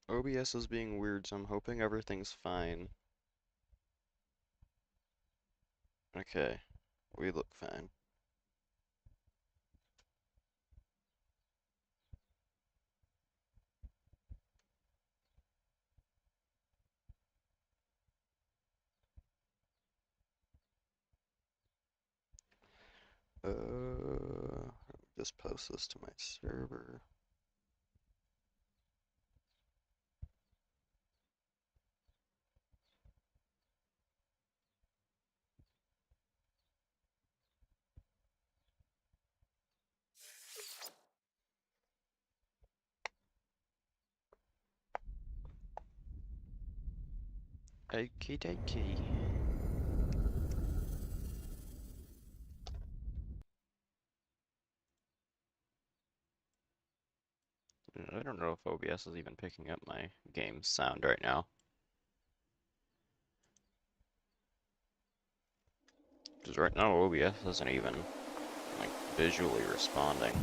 OBS is being weird, so I'm hoping everything's fine. Okay, we look fine. Just post this to my server. Okie dokie. I don't know if OBS is even picking up my game sound right now. Because right now OBS isn't even, like, visually responding.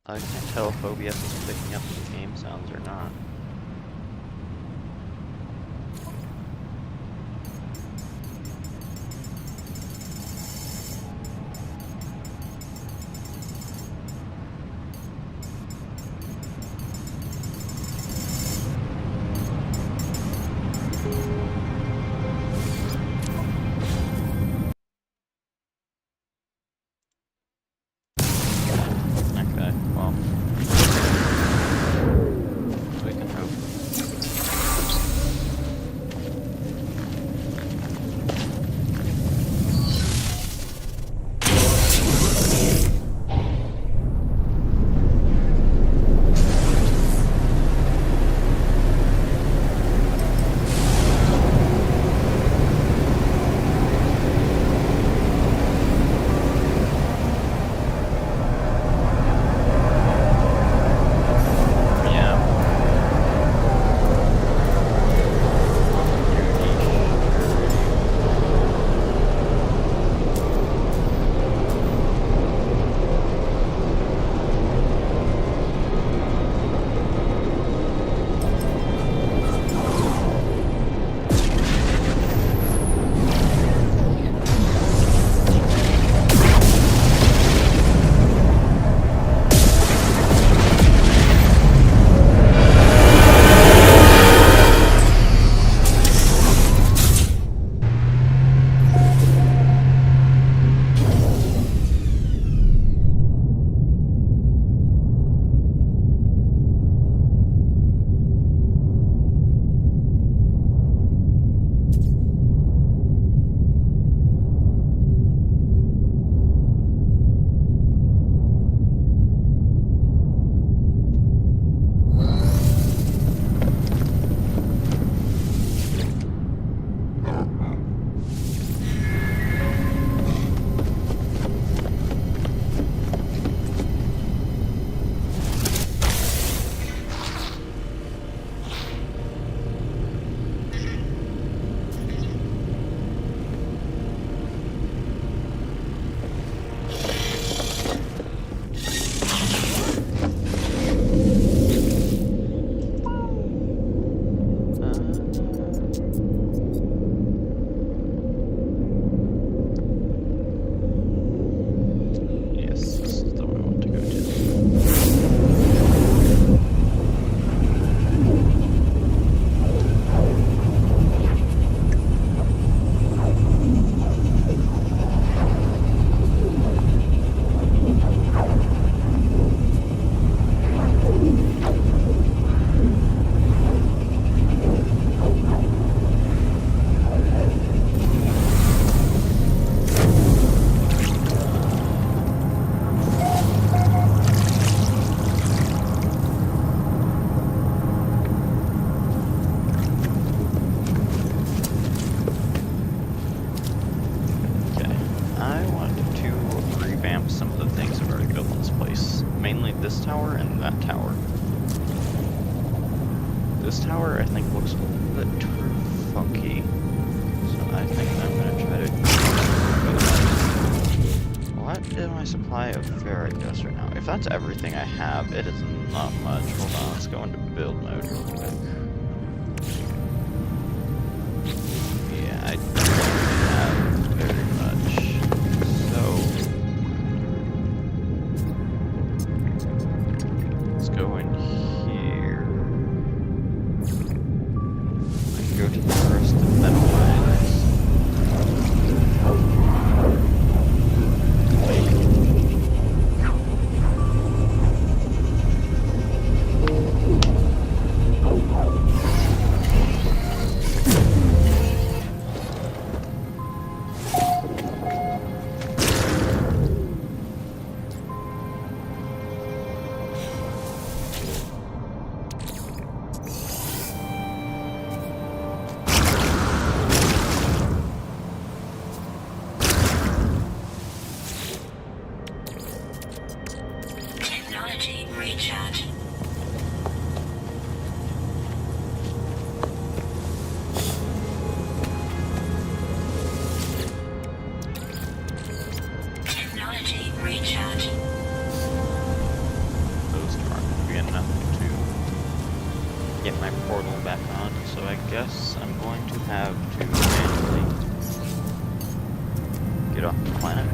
I can't tell if OBS is picking up the game sounds or not. Okay, well, we can this tower and that tower. This tower, I think, looks a little bit too funky. So I think I'm gonna try to... What is my supply of ferric dust right now? If that's everything I have, it is not much. Hold on, let's go into build mode real quick. Yeah, I don't have very much. So... let's go in here. I can go to the first metal mines. Technology recharge. Technology recharge. Those aren't going to be enough to get my portal back on, so I guess I'm going to have to manually get off the planet.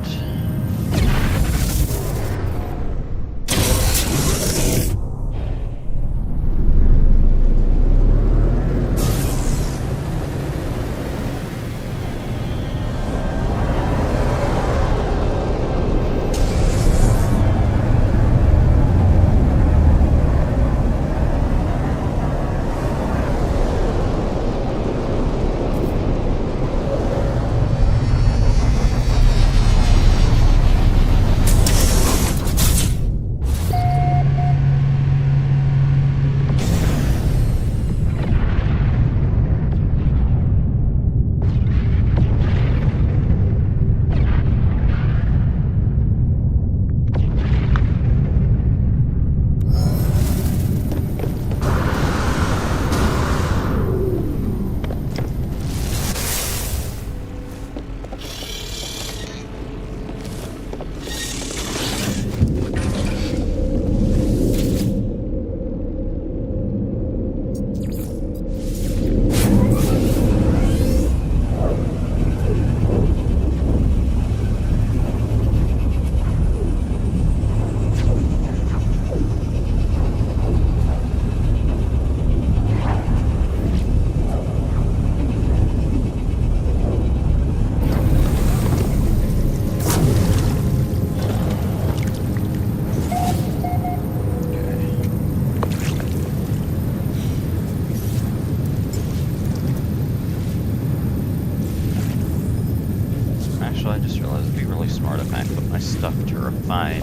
I just realized it'd be really smart if I put my stuff to refine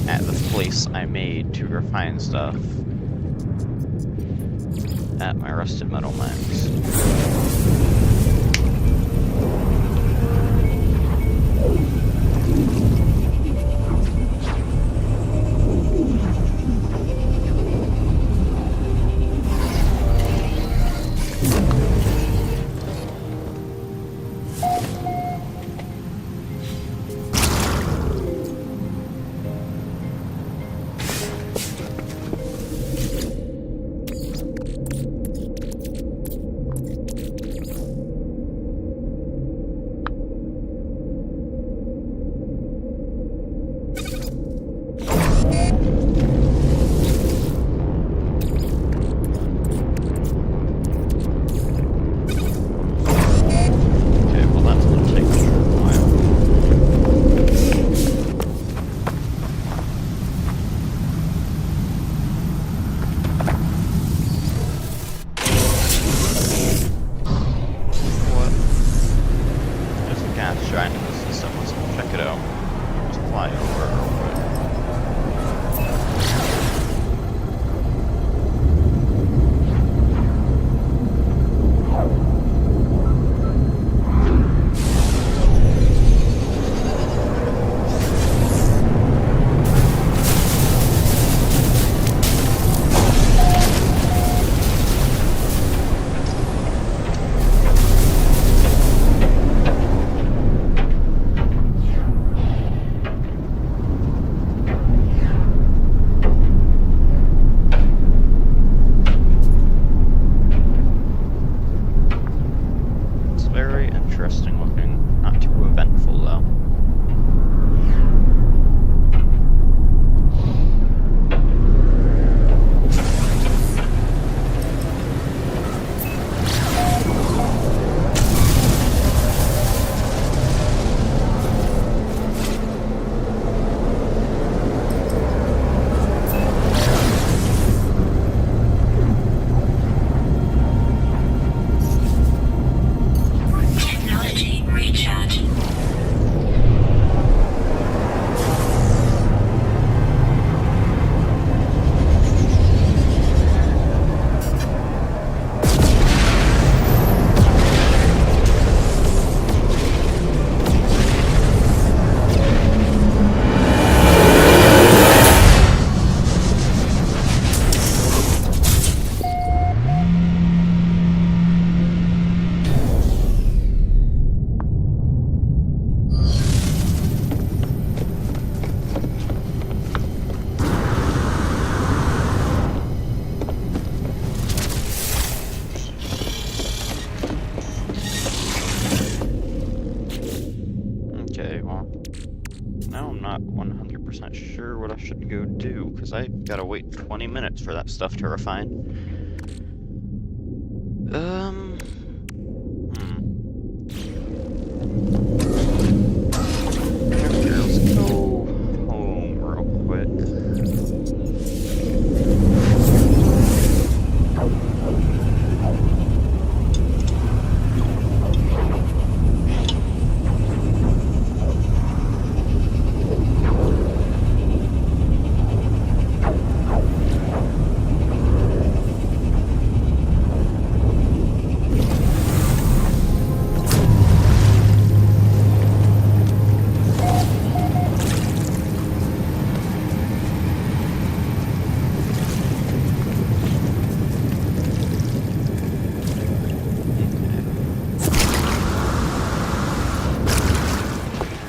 at the place I made to refine stuff at my rusted metal mines. sure what I should go do, because I gotta wait 20 minutes for that stuff to refine. Let's go home real quick.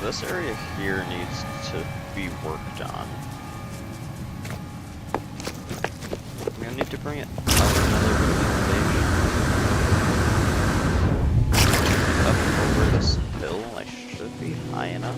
This area here needs to be worked on. I'm gonna need to bring it up another station. Up over this hill, I should be high enough.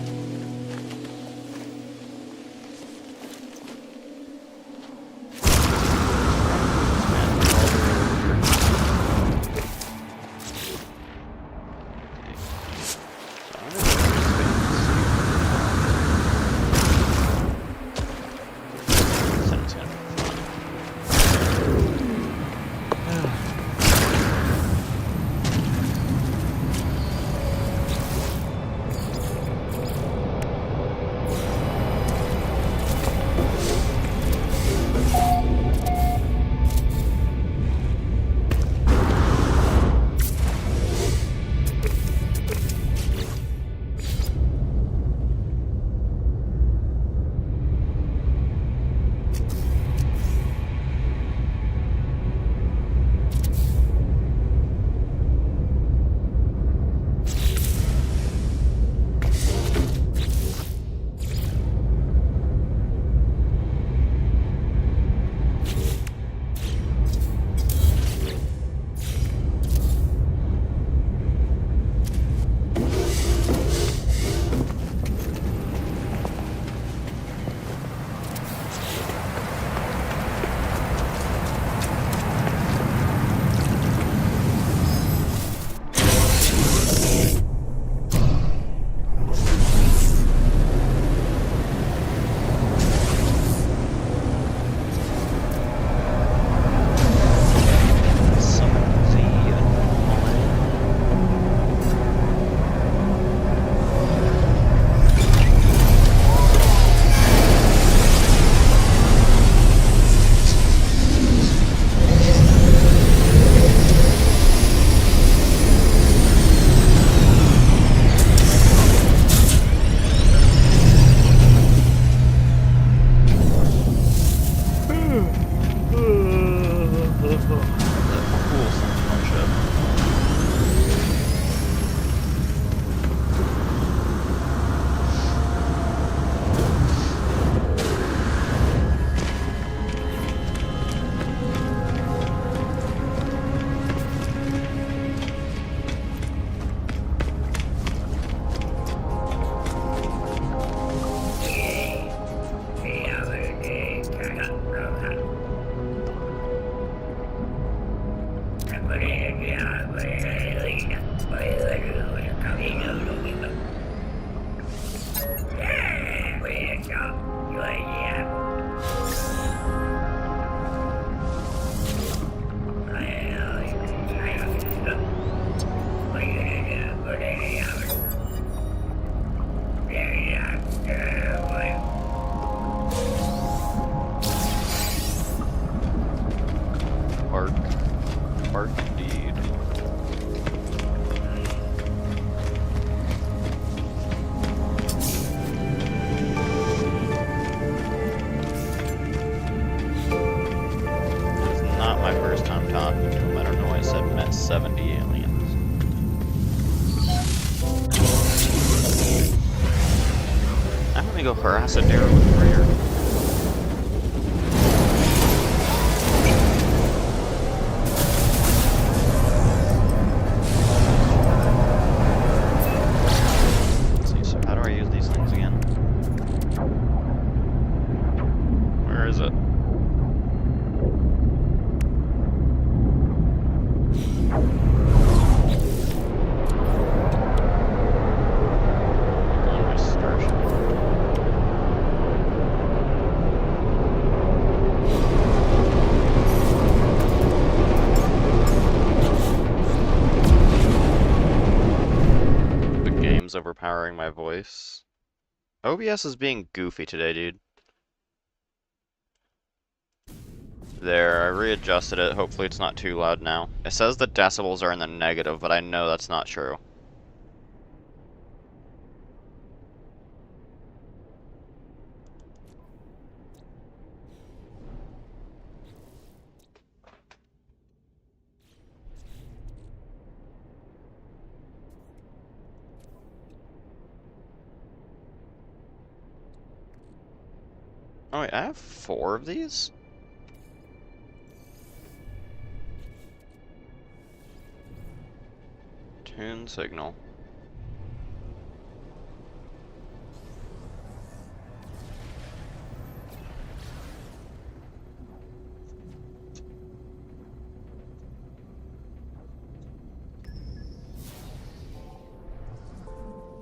Bark indeed. It's not my first time talking to him. I don't know why I said met 70 aliens. I'm gonna go harass a Daryl with prayer. is it? On my starship. The game's overpowering my voice. OBS is being goofy today, dude. There, I readjusted it. Hopefully it's not too loud now. It says the decibels are in the negative, but I know that's not true. Oh wait, I have 4 of these? Tune signal.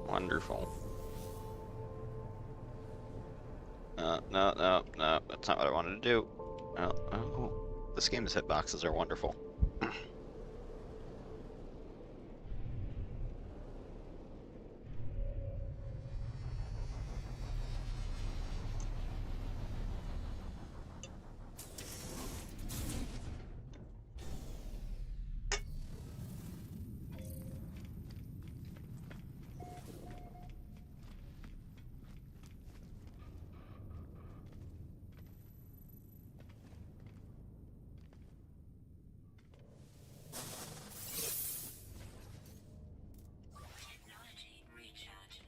Wonderful. No, that's not what I wanted to do. Oh, this game's hitboxes are wonderful. Technology recharge.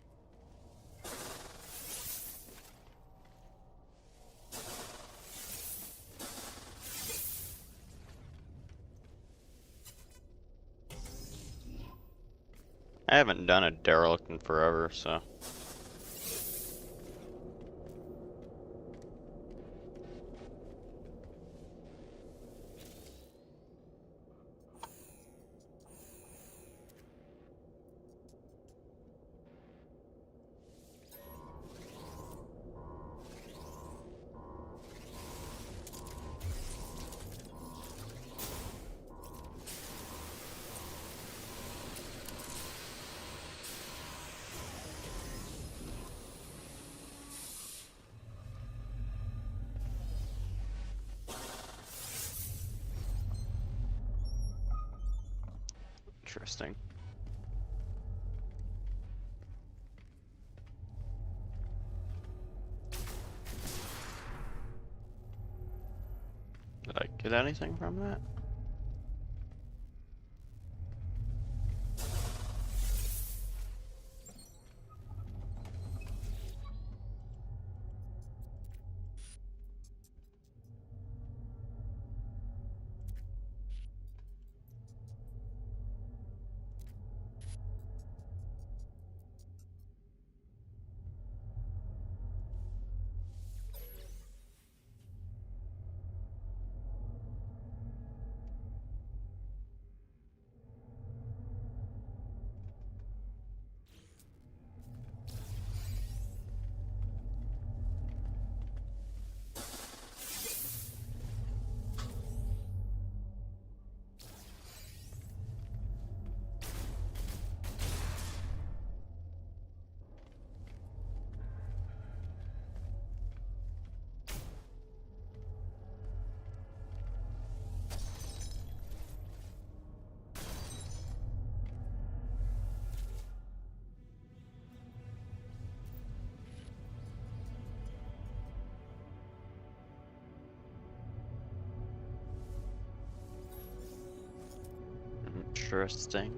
I haven't done a derelict in forever, so. Interesting. Did I get anything from that? Interesting.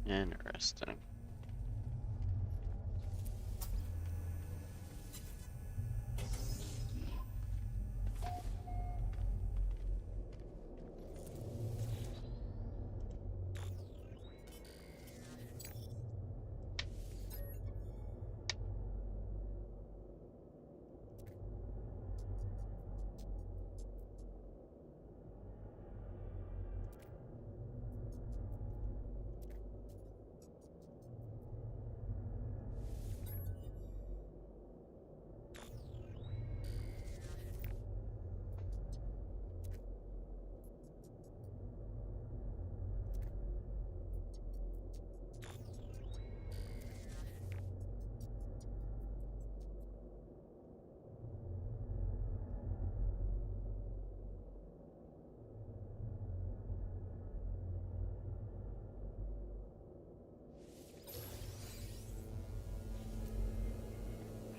Interesting.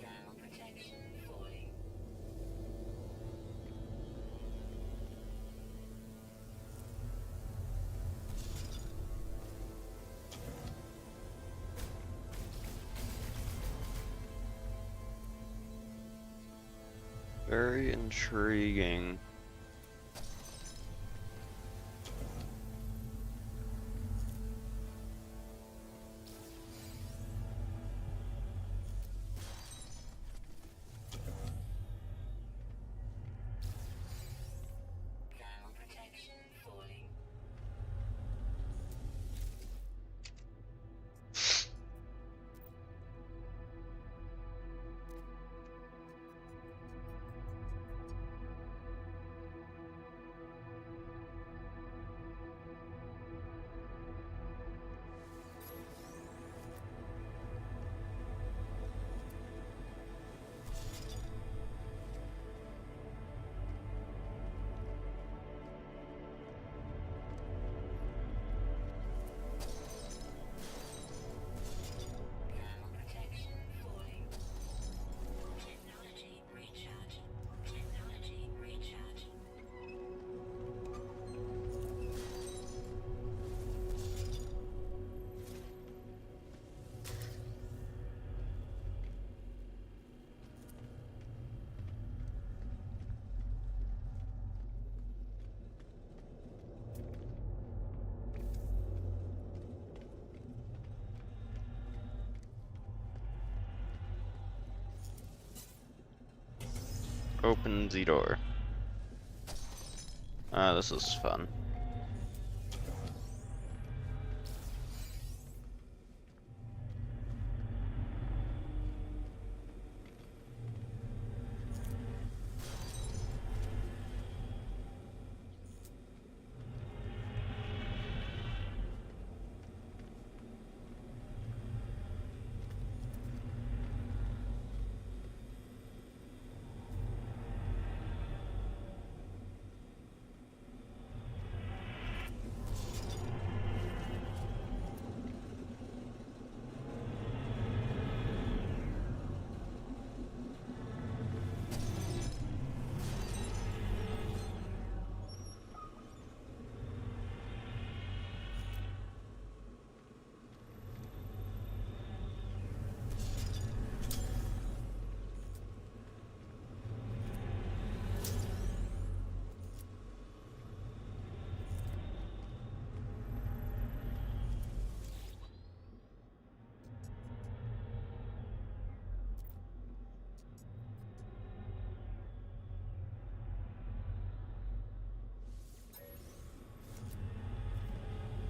Thermal protection falling. Very intriguing. Thermal protection falling. Thermal protection falling. Technology recharge. Technology recharge. Open the door. This is fun.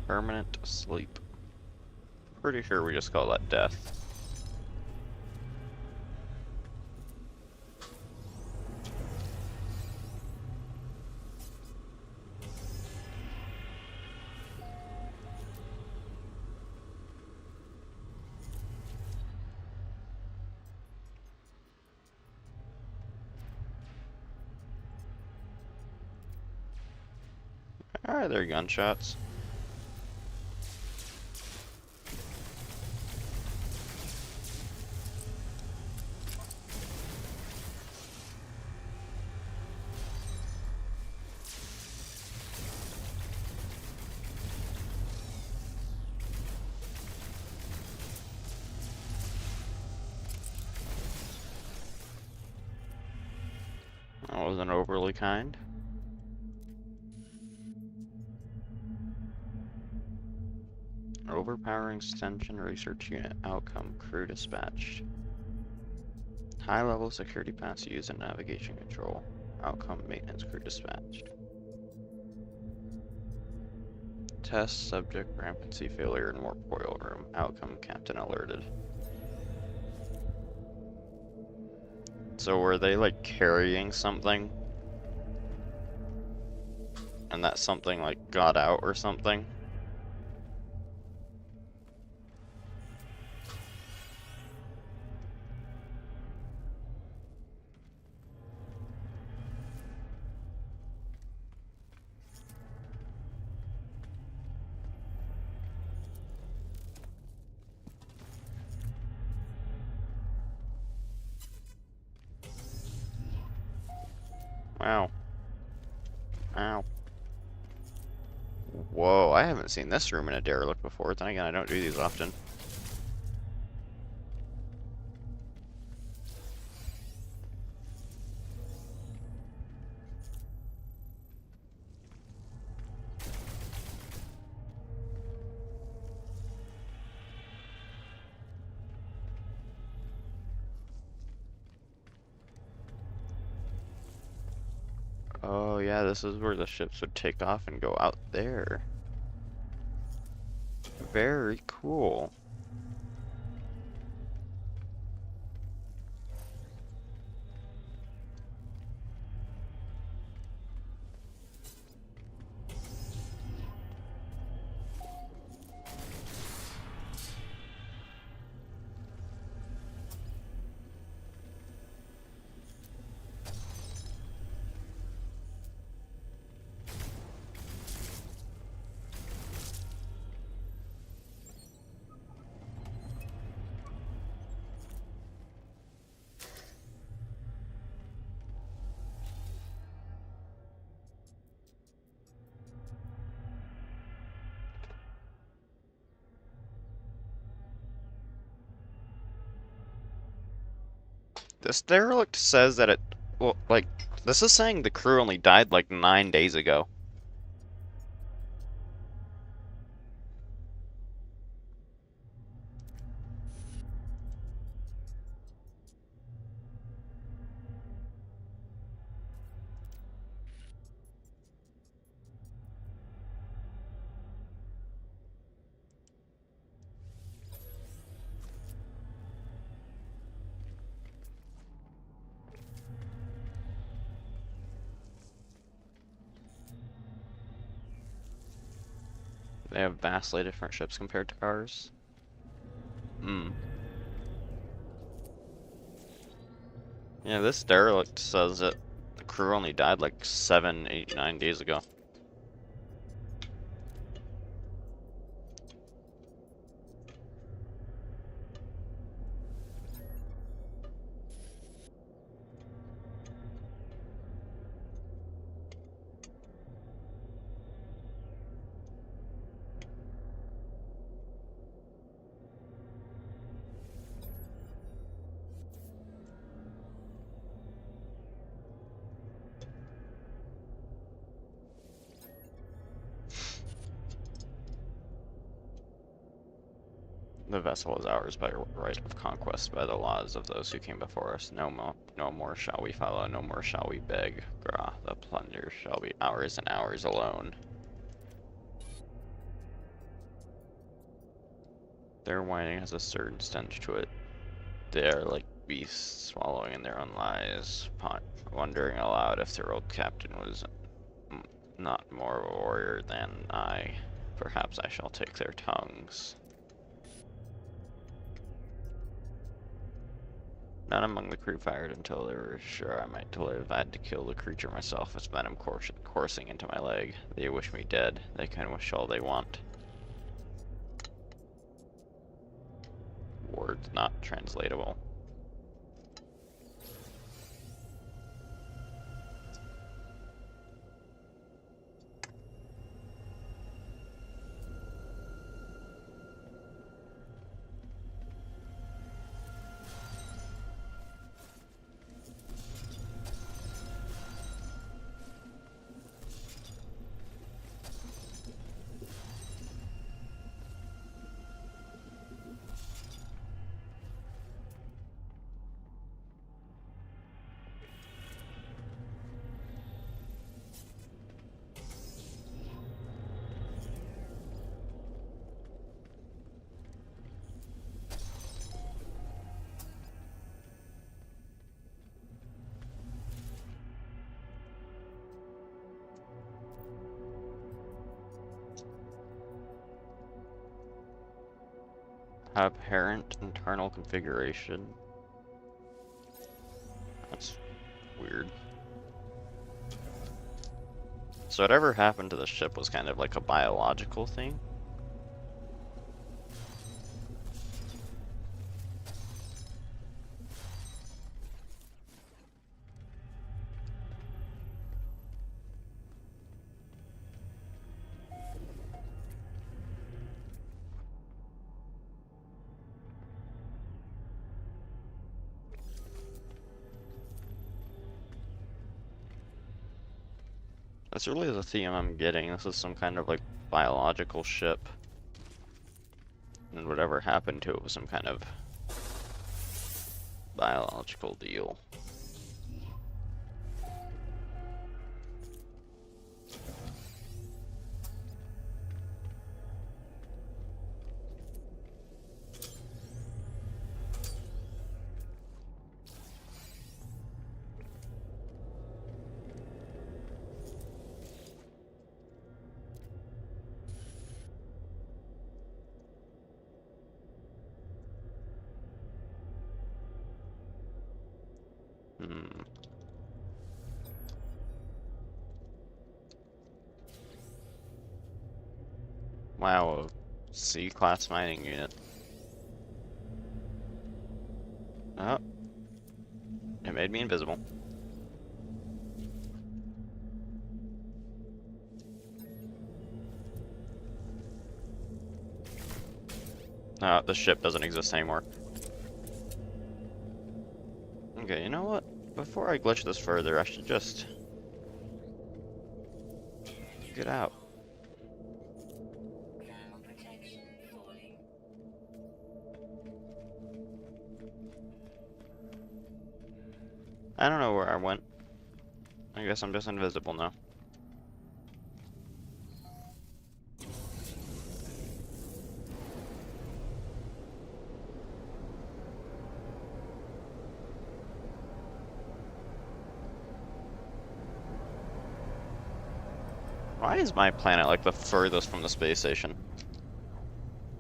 Permanent sleep. Pretty sure we just call that death. Alright, they're gunshots. wasn't overly kind. Overpowering extension research unit outcome crew dispatched. High level security pass used in navigation control. Outcome maintenance crew dispatched. Test subject rampancy failure in warp oil room. Outcome captain alerted. So were they like carrying something? And that something like got out or something? Wow. Ow. Whoa, I haven't seen this room in a derelict before. Then again, I don't do these often. Oh yeah, this is where the ships would take off and go out there. Very cool. This derelict says that it, well, like, this is saying the crew only died like 9 days ago. They have vastly different ships compared to ours. Hmm. Yeah, this derelict says that the crew only died like 7, 8, 9 days ago. The vessel is ours by right of conquest by the laws of those who came before us. No more shall we follow, no more shall we beg. Gra, the plunder shall be ours and ours alone. Their whining has a certain stench to it. They are like beasts swallowing in their own lies, wondering aloud if their old captain was not more of a warrior than I. Perhaps I shall take their tongues. None among the crew fired until they were sure I might live. I had to kill the creature myself with venom coursing into my leg. They wish me dead. They can wish all they want. Words not translatable. Apparent internal configuration. That's weird. So whatever happened to the ship was kind of like a biological thing. That's really the theme I'm getting. This is some kind of like biological ship. And whatever happened to it was some kind of biological deal. Hmm. Wow, a C-class mining unit. Oh. It made me invisible. The ship doesn't exist anymore. Okay, you know what? Before I glitch this further, I should just get out. Thermal protection falling. I don't know where I went. I guess I'm just invisible now. Why is my planet like the furthest from the space station?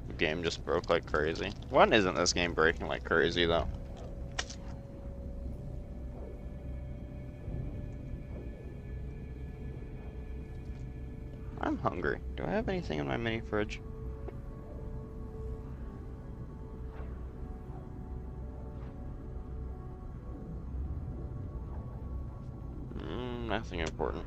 The game just broke like crazy. When isn't this game breaking like crazy though? I'm hungry. Do I have anything in my mini fridge? Nothing important.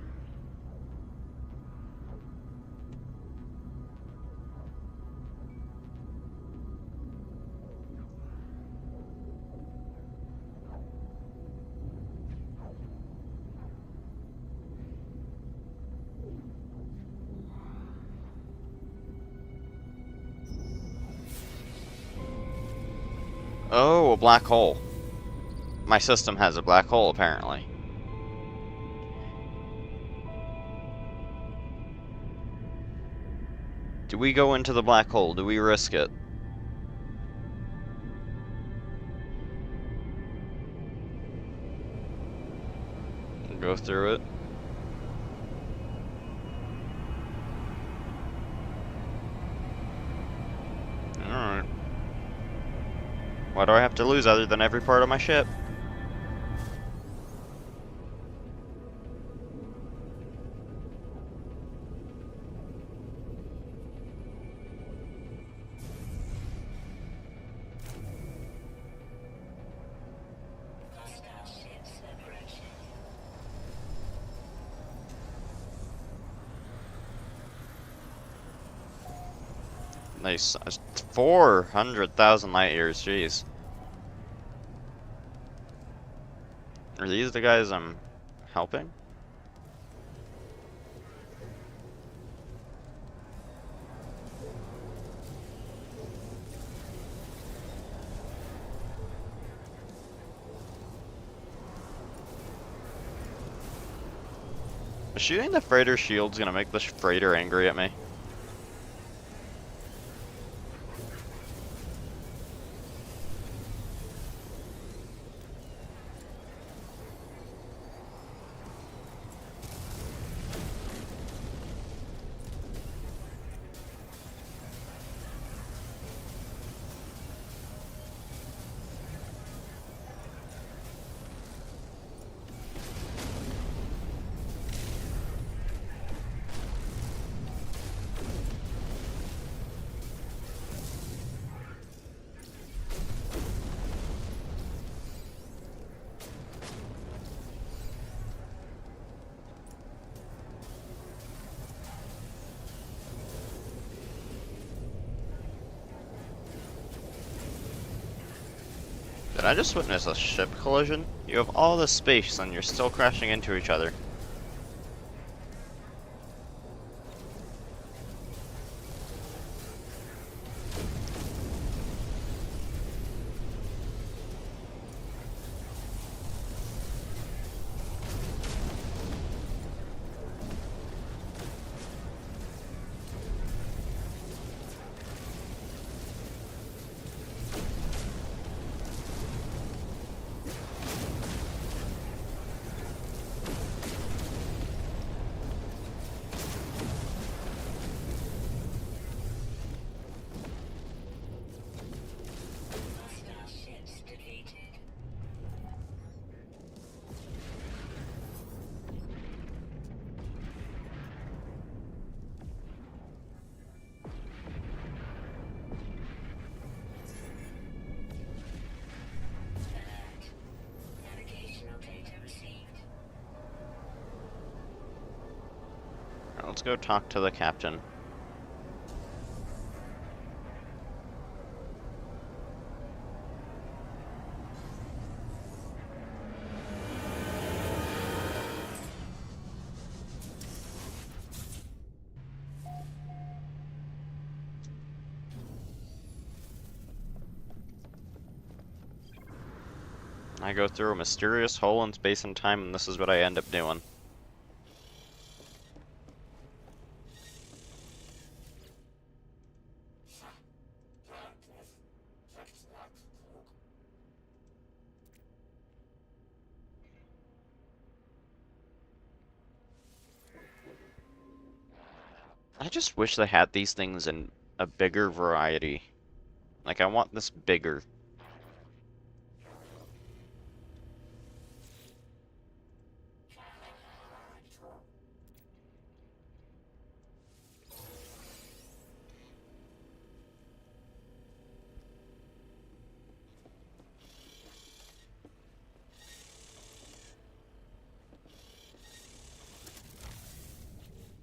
Oh, a black hole. My system has a black hole, apparently. Do we go into the black hole? Do we risk it? Go through it? Alright. What do I have to lose other than every part of my ship? Hostile ships approaching. Nice. 400,000 light years, jeez. Are these the guys I'm helping? Shooting the freighter shield's gonna make this freighter angry at me. Did I just witness a ship collision? You have all this space and you're still crashing into each other. Hostile ships defeated. Alert. Navigational data received. Alright, let's go talk to the captain. I go through a mysterious hole in space and time, and this is what I end up doing. I just wish they had these things in a bigger variety. Like, I want this bigger.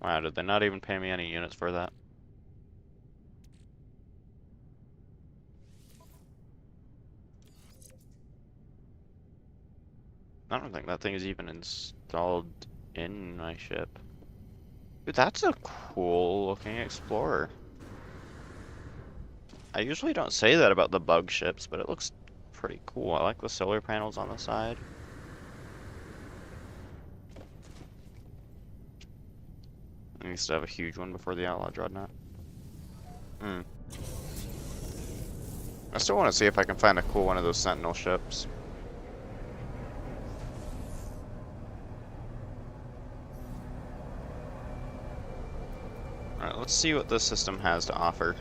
Wow, did they not even pay me any units for that? I don't think that thing is even installed in my ship. Dude, that's a cool looking Explorer. I usually don't say that about the bug ships, but it looks pretty cool. I like the solar panels on the side. I used to have a huge one before the Outlaw Dreadnought. I still want to see if I can find a cool one of those Sentinel ships. Alright, let's see what this system has to offer.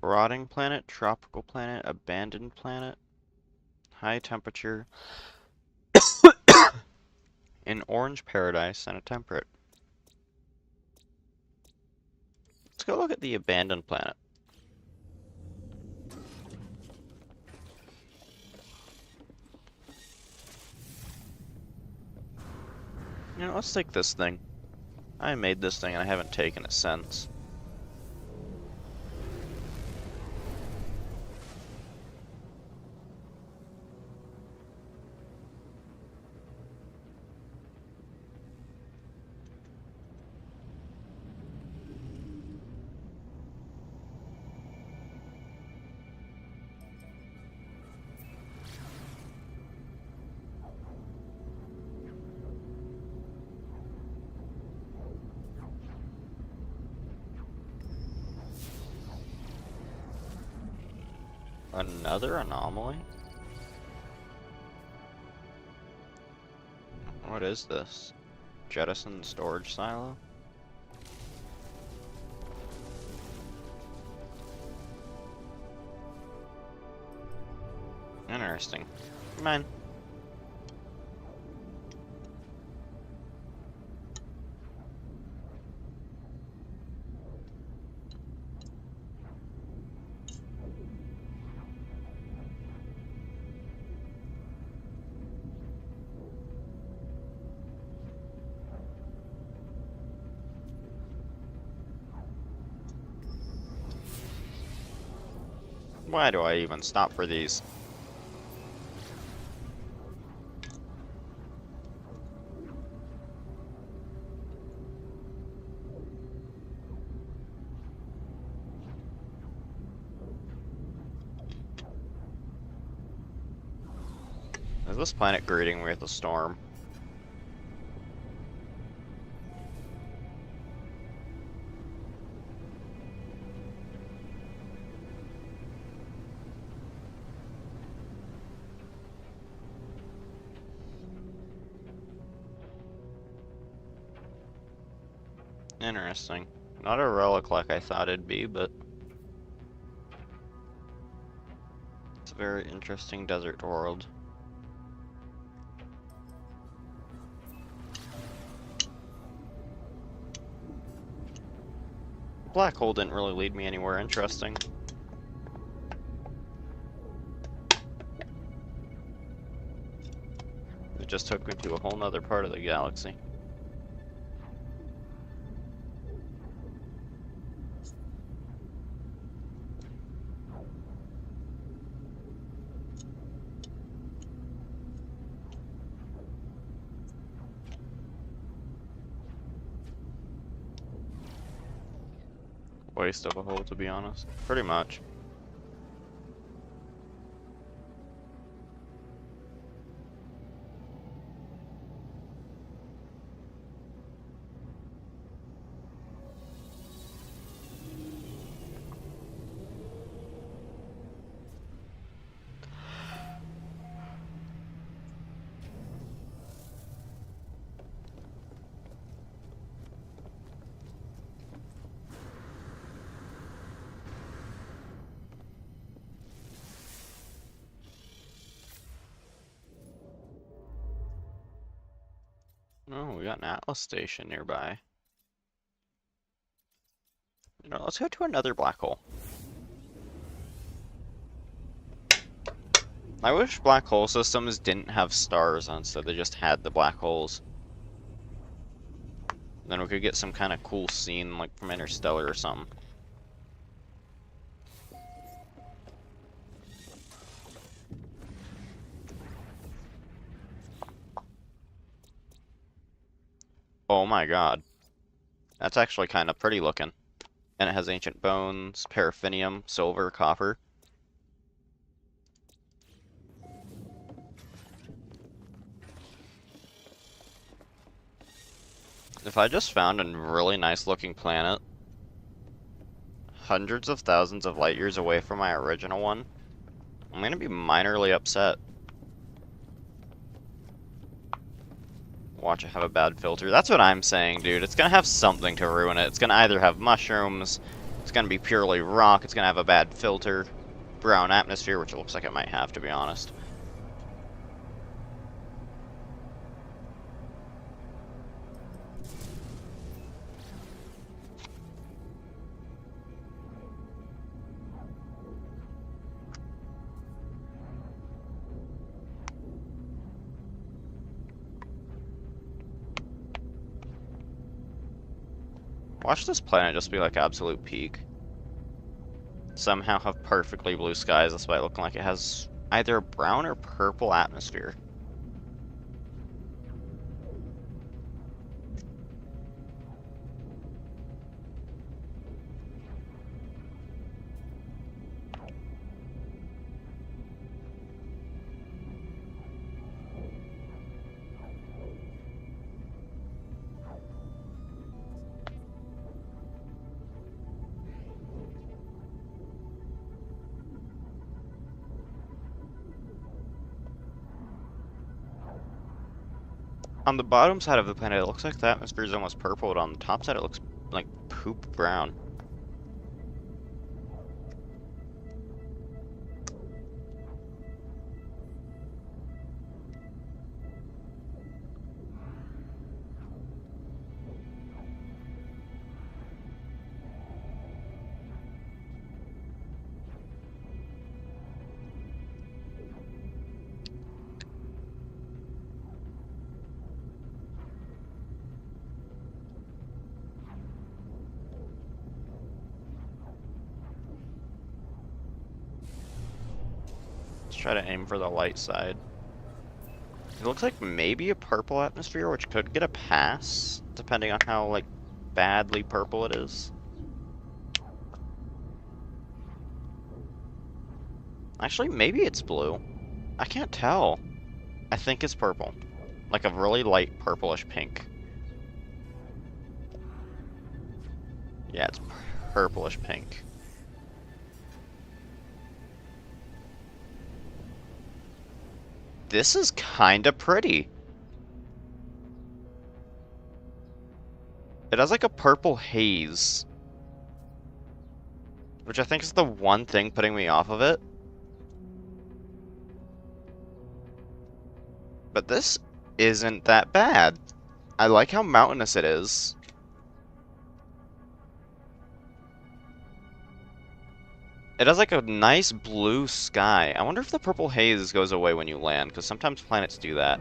Rotting planet, tropical planet, abandoned planet, high temperature, an orange paradise, and a temperate. Let's go look at the abandoned planet. You know, let's take this thing. I made this thing and I haven't taken it since. Another anomaly? What is this? Jettison storage silo? Interesting. Come on. Why do I even stop for these? Is this planet greeting me with a storm? Interesting. Not a relic like I thought it'd be, but it's a very interesting desert world. Black hole didn't really lead me anywhere interesting. It just took me to a whole nother part of the galaxy. Waste of a hole, to be honest. Pretty much. Oh, we got an Atlas station nearby. You know, let's go to another black hole. I wish black hole systems didn't have stars instead they just had the black holes. Then we could get some kind of cool scene like from Interstellar or something. Oh my god. That's actually kind of pretty looking. And it has ancient bones, paraffinium, silver, copper. If I just found a really nice looking planet, hundreds of thousands of light years away from my original one, I'm gonna be minorly upset. Watch it have a bad filter. That's what I'm saying, dude. It's gonna have something to ruin it. It's gonna either have mushrooms, it's gonna be purely rock, it's gonna have a bad filter, brown atmosphere, which it looks like it might have, to be honest. Watch this planet just be like absolute peak. Somehow have perfectly blue skies despite looking like it has either a brown or purple atmosphere. On the bottom side of the planet, it looks like the atmosphere is almost purple, but on the top side, it looks like poop brown. try to aim for the light side. It looks like maybe a purple atmosphere, which could get a pass, depending on how, like, badly purple it is. Actually, maybe it's blue. I can't tell. I think it's purple. Like a really light purplish pink. Yeah, it's purplish pink. This is kinda pretty. It has like a purple haze. Which I think is the one thing putting me off of it. But this isn't that bad. I like how mountainous it is. It has like a nice blue sky. I wonder if the purple haze goes away when you land, because sometimes planets do that.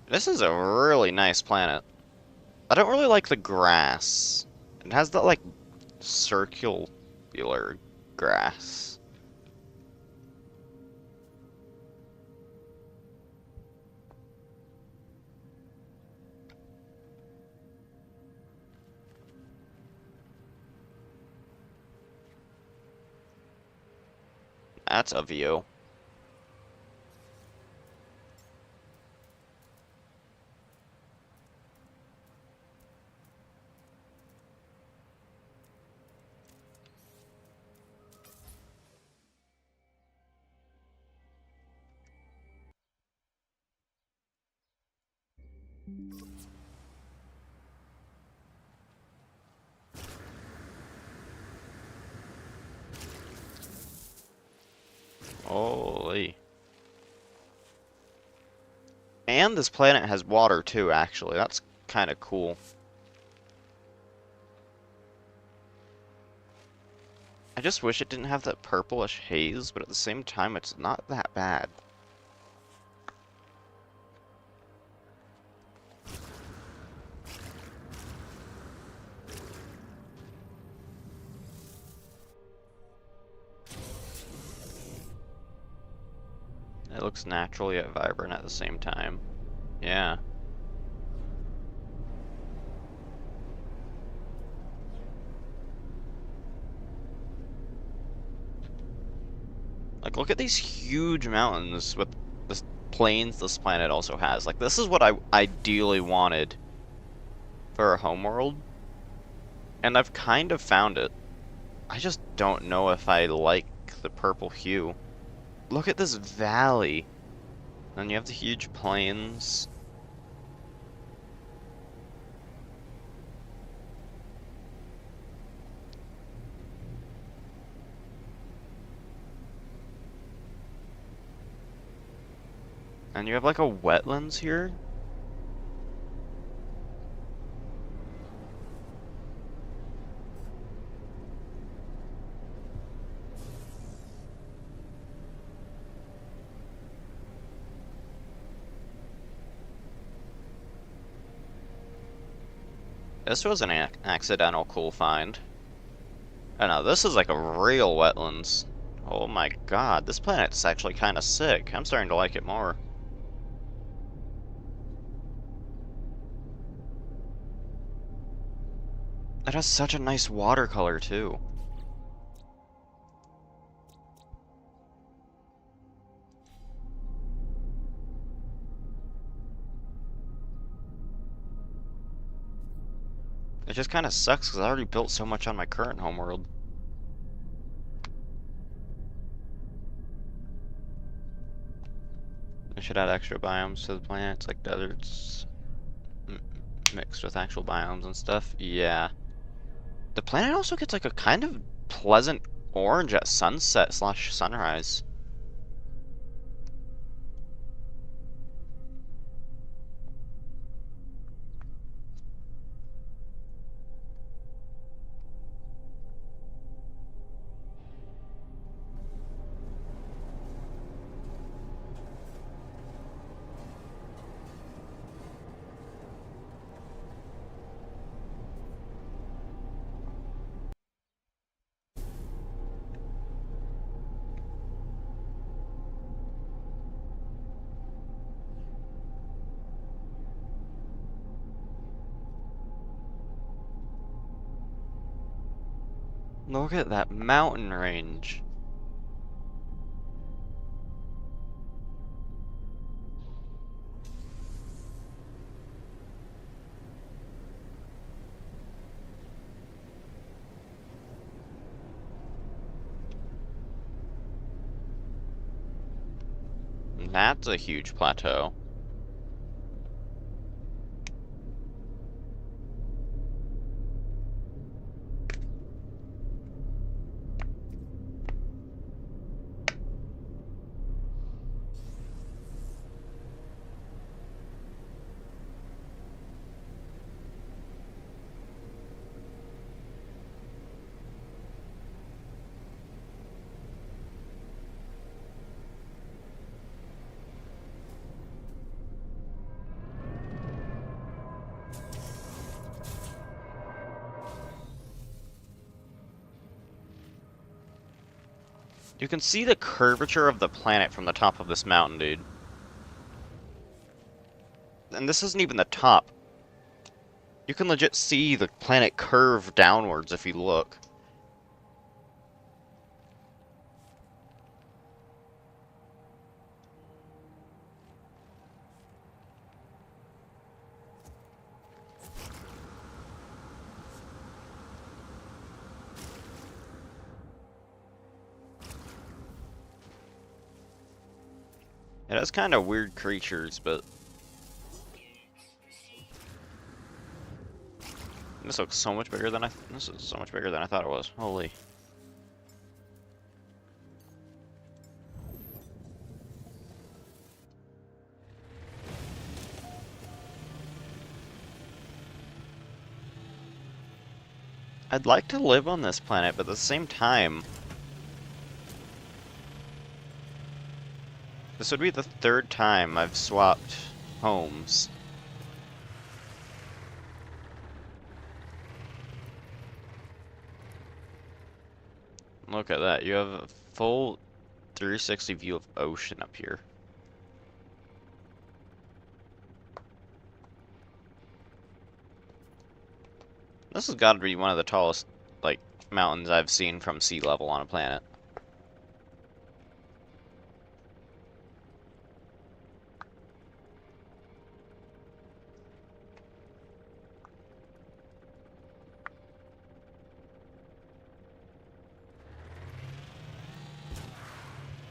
This is a really nice planet. I don't really like the grass. It has that like circular grass. That's a view. Holy. And this planet has water too, actually. That's kind of cool. I just wish it didn't have that purplish haze, but at the same time, it's not that bad. It looks natural yet vibrant at the same time. Yeah. Like, look at these huge mountains with the plains this planet also has. Like, this is what I ideally wanted for a homeworld. And I've kind of found it. I just don't know if I like the purple hue. Look at this valley. Then you have the huge plains. And you have like a wetlands here. This was an accidental cool find. Oh no, this is like a real wetlands. Oh my god, this planet's actually kind of sick. I'm starting to like it more. It has such a nice watercolor too. It just kind of sucks because I already built so much on my current homeworld. I should add extra biomes to the planets, like deserts, mixed with actual biomes and stuff. Yeah. The planet also gets like a kind of pleasant orange at sunset / sunrise. Look at that mountain range. That's a huge plateau. You can see the curvature of the planet from the top of this mountain, dude. And this isn't even the top. You can legit see the planet curve downwards if you look. It has kind of weird creatures, but this looks so much bigger than this is so much bigger than I thought it was. Holy. I'd like to live on this planet, but at the same time, this would be the third time I've swapped homes. Look at that. You have a full 360 view of ocean up here. This has got to be one of the tallest, like, mountains I've seen from sea level on a planet.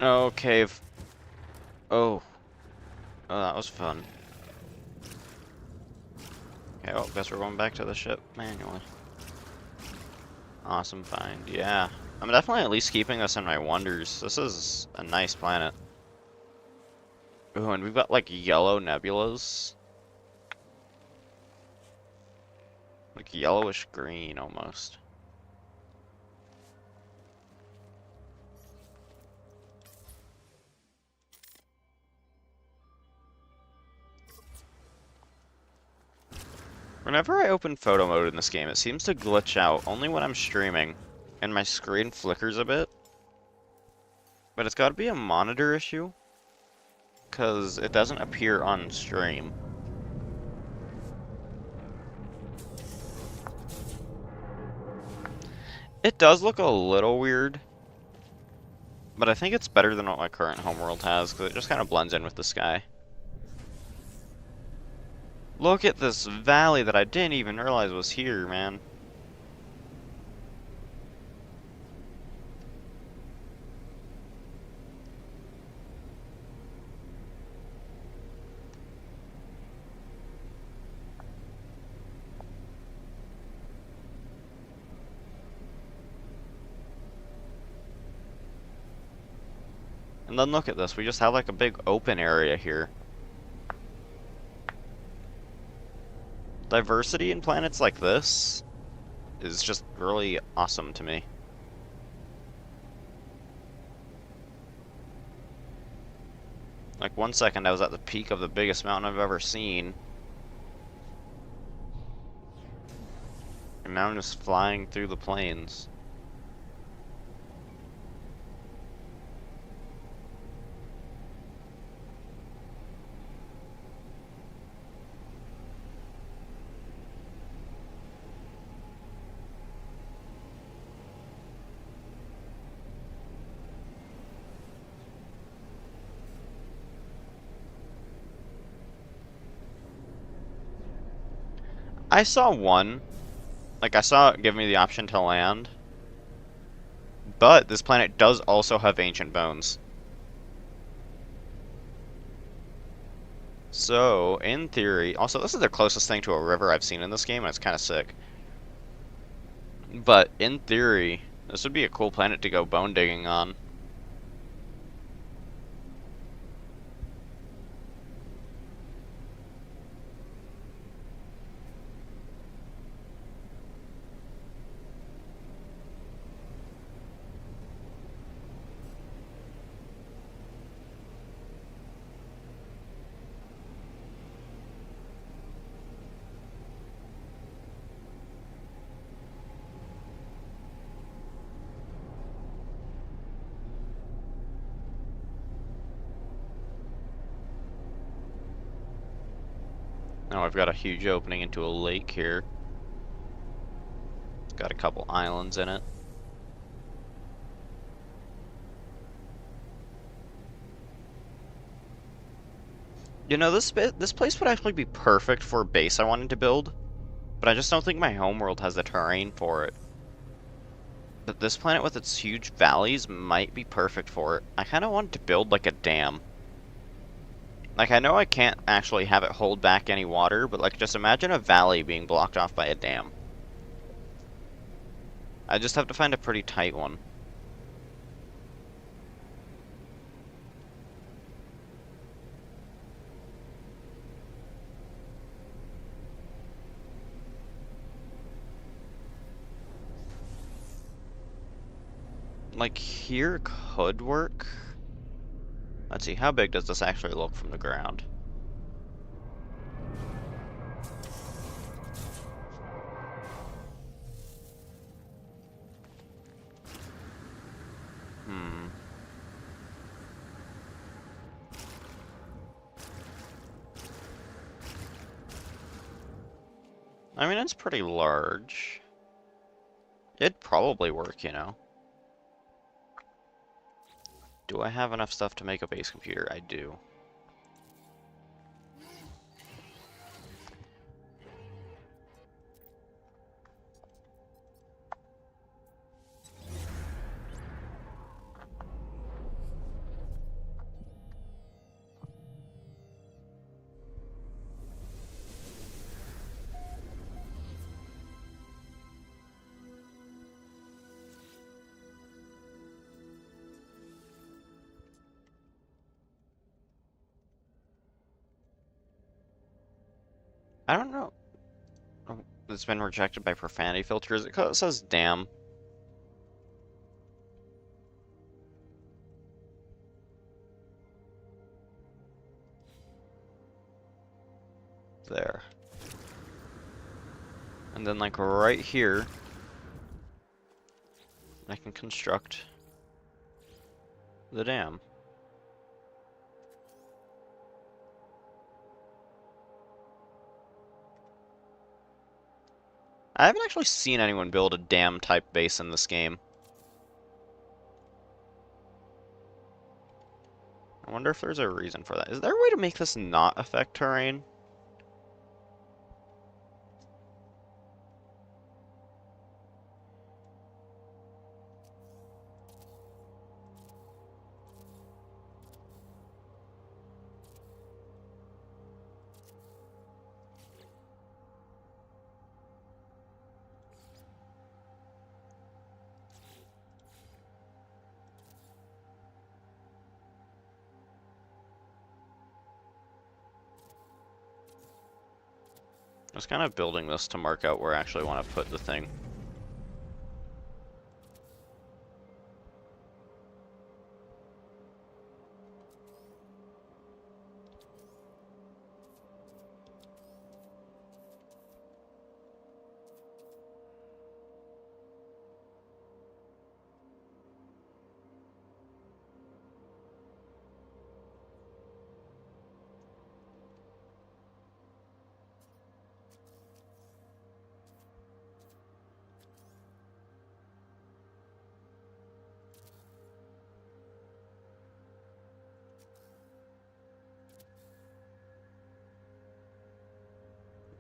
Okay. Oh. Oh, that was fun. Okay, well, guess we're going back to the ship manually. Awesome find, yeah. I'm definitely at least keeping this in my wonders. This is a nice planet. Ooh, and we've got like yellow nebulas. Like yellowish green almost. Whenever I open photo mode in this game, it seems to glitch out only when I'm streaming, and my screen flickers a bit. But it's gotta be a monitor issue, because it doesn't appear on stream. It does look a little weird, but I think it's better than what my current homeworld has, because it just kind of blends in with the sky. Look at this valley that I didn't even realize was here, man. And then look at this, we just have like a big open area here. Diversity in planets like this is just really awesome to me. Like 1 second I was at the peak of the biggest mountain I've ever seen. And now I'm just flying through the plains. I saw one. Like, I saw it give me the option to land. But this planet does also have ancient bones. So, in theory, also this is the closest thing to a river I've seen in this game, and it's kind of sick. But in theory, this would be a cool planet to go bone digging on. Now I've got a huge opening into a lake here. It's got a couple islands in it. You know, this place would actually be perfect for a base I wanted to build, but I just don't think my homeworld has the terrain for it. But this planet with its huge valleys might be perfect for it. I kind of wanted to build like a dam. Like, I know I can't actually have it hold back any water, but like, just imagine a valley being blocked off by a dam. I just have to find a pretty tight one. Like, here could work. Let's see, how big does this actually look from the ground? Hmm. I mean, it's pretty large. It'd probably work, you know. Do I have enough stuff to make a base computer? I do. I don't know. Oh, it's been rejected by profanity filters. It says damn. There. And then, like, right here, I can construct the dam. I haven't actually seen anyone build a dam type base in this game. I wonder if there's a reason for that. Is there a way to make this not affect terrain? I was kind of building this to mark out where I actually want to put the thing.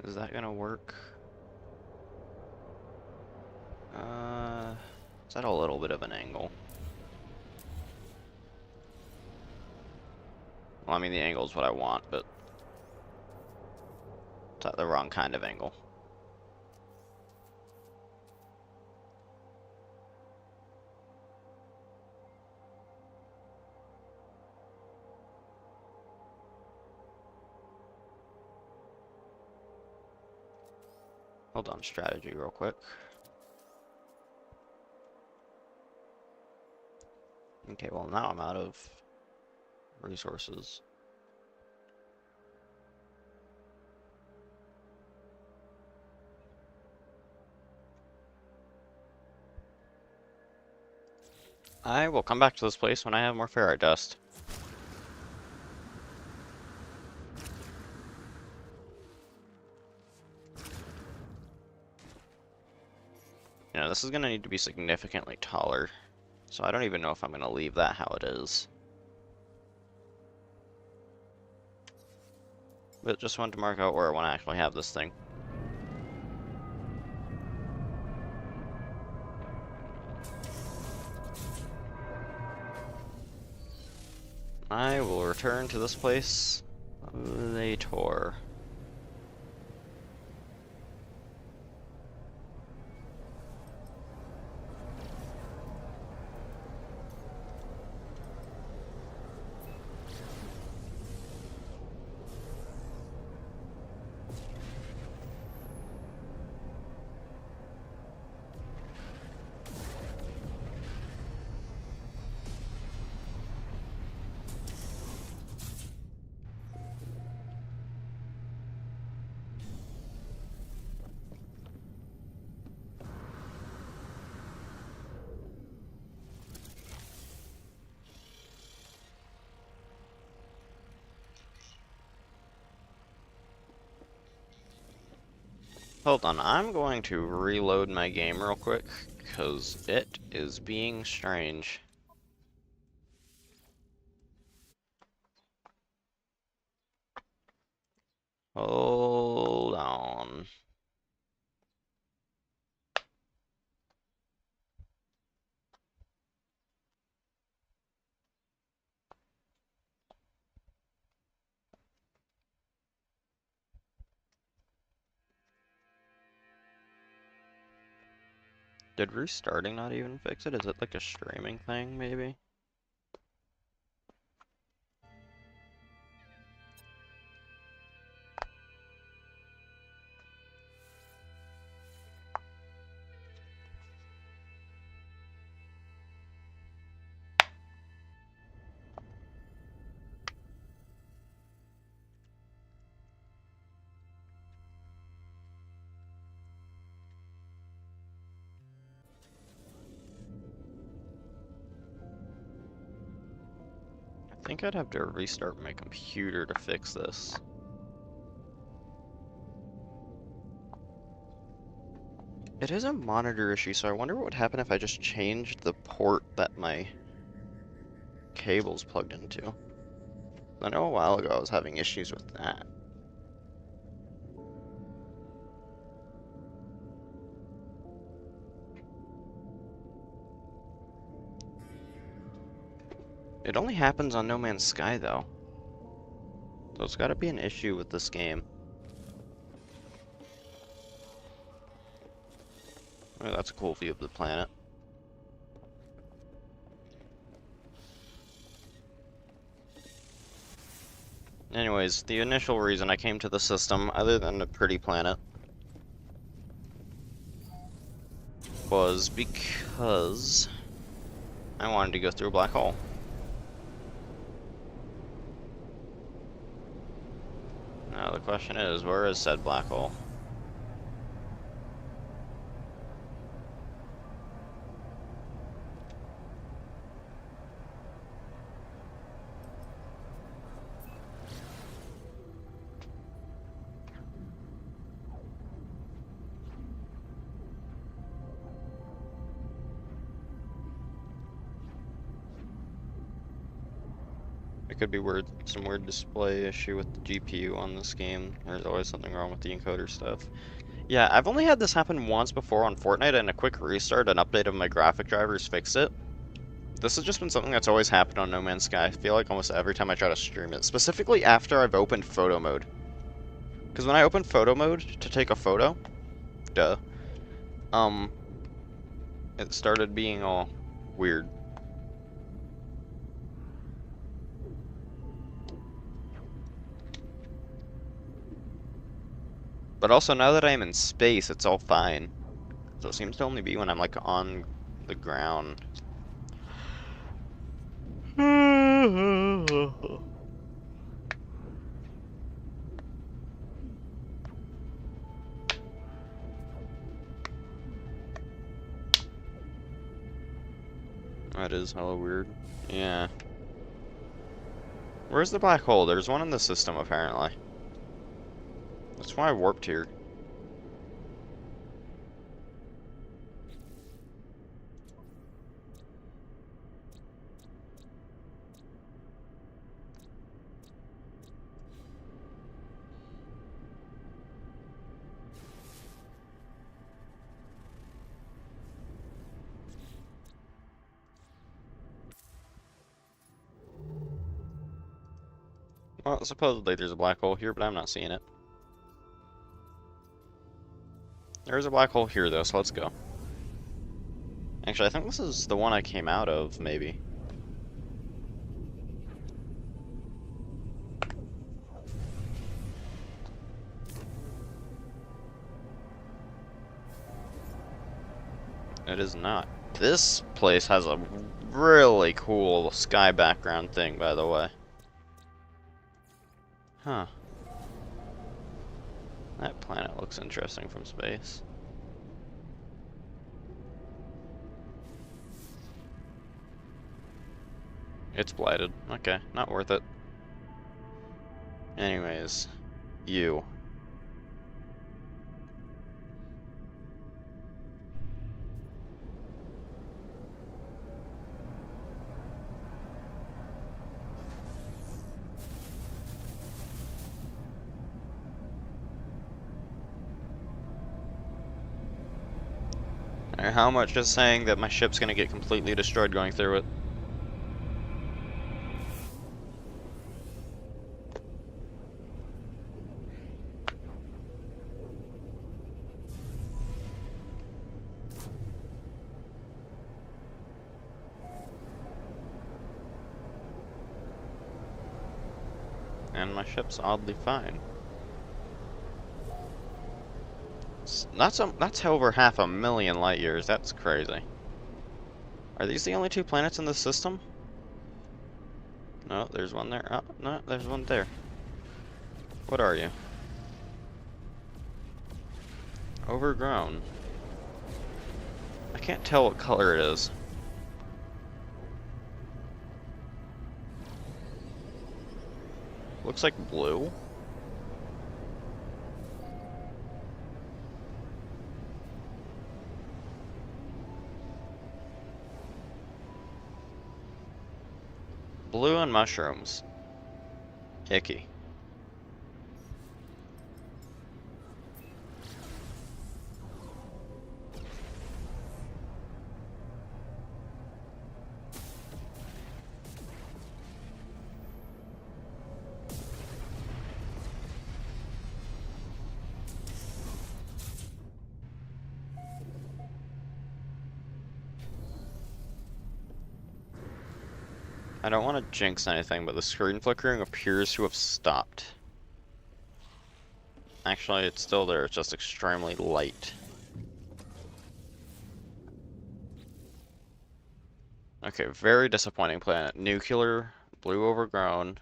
Is that gonna work? It's at a little bit of an angle. Well, I mean, the angle is what I want, but it's at the wrong kind of angle. Hold on, strategy real quick. Okay, well now I'm out of resources. I will come back to this place when I have more ferrite dust. You know, this is gonna need to be significantly taller, so I don't even know if I'm gonna leave that how it is. But just wanted to mark out where I want to actually have this thing. I will return to this place later. Hold on, I'm going to reload my game real quick, because it is being strange. Hold on. Did restarting not even fix it? Is it like a streaming thing, maybe? I think I'd have to restart my computer to fix this. It is a monitor issue, so I wonder what would happen if I just changed the port that my cable's plugged into. I know a while ago I was having issues with that. It only happens on No Man's Sky, though. So it's gotta be an issue with this game. Oh, that's a cool view of the planet. Anyways, the initial reason I came to the system, other than a pretty planet, was because I wanted to go through a black hole. Now the question is, where is said black hole? It could be weird, some weird display issue with the GPU on this game. There's always something wrong with the encoder stuff. Yeah, I've only had this happen once before on Fortnite, and a quick restart and update of my graphic drivers fixed it. This has just been something that's always happened on No Man's Sky. I feel like almost every time I try to stream it, specifically after I've opened photo mode. Because when I open photo mode to take a photo, duh, um, it started being all weird. But also, now that I'm in space, it's all fine. So it seems to only be when I'm, like, on the ground. That is hella weird. Yeah. Where's the black hole? There's one in the system, apparently. That's why I warped here. Well, supposedly there's a black hole here, but I'm not seeing it. There's a black hole here, though, so let's go. Actually, I think this is the one I came out of, maybe. It is not. This place has a really cool sky background thing, by the way. Huh. That planet looks interesting from space. It's blighted. Okay, not worth it. Anyways, you. How much is saying that my ship's gonna get completely destroyed going through it? And my ship's oddly fine. That's over 500,000 light years. That's crazy. Are these the only two planets in this system? No, there's one there. Oh, no, there's one there. What are you? Overgrown. I can't tell what color it is. Looks like blue. Blue and mushrooms. Icky. I don't want to jinx anything, but the screen flickering appears to have stopped. Actually, it's still there, it's just extremely light. Okay, very disappointing planet. Nuclear, blue overgrown,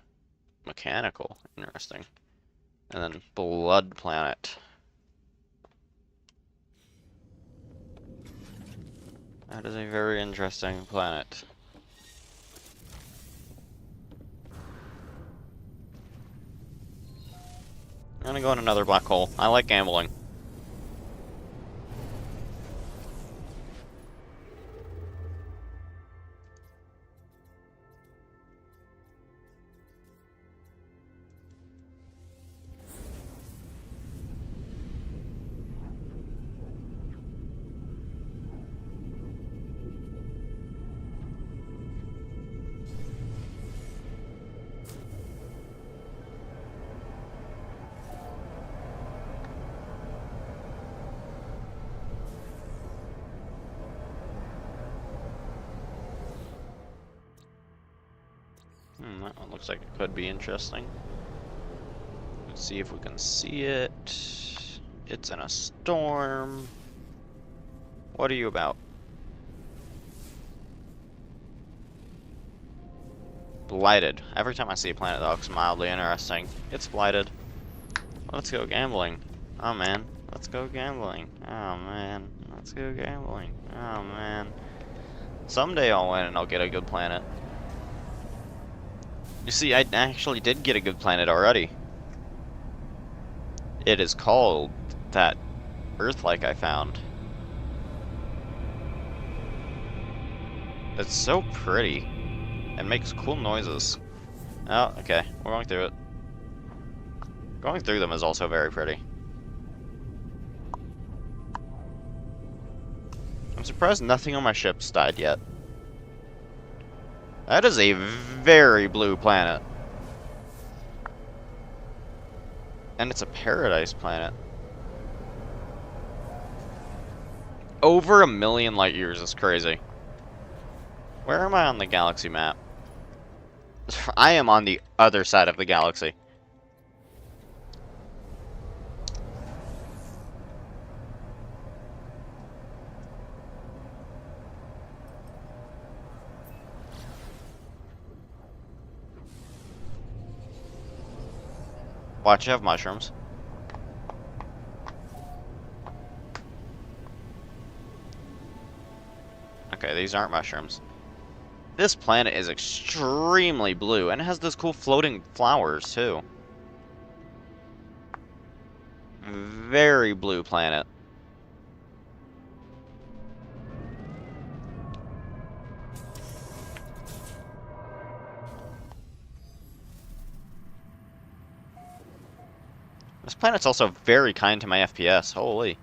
mechanical, interesting. And then blood planet. That is a very interesting planet. I'm gonna go in another black hole. I like gambling. That one looks like it could be interesting. Let's see if we can see it. It's in a storm. What are you about? Blighted. Every time I see a planet that looks mildly interesting, it's blighted. Let's go gambling. Oh man, let's go gambling. Oh man, let's go gambling. Oh man. Someday I'll win and I'll get a good planet. You see, I actually did get a good planet already. It is called that Earth-like I found. It's so pretty. It makes cool noises. Oh, okay. We're going through it. Going through them is also very pretty. I'm surprised nothing on my ships died yet. That is a very blue planet. And it's a paradise planet. Over 1 million light years is crazy. Where am I on the galaxy map? I am on the other side of the galaxy. Watch, you have mushrooms. Okay, these aren't mushrooms. This planet is extremely blue, and it has those cool floating flowers, too. Very blue planet. This planet's also very kind to my FPS, holy.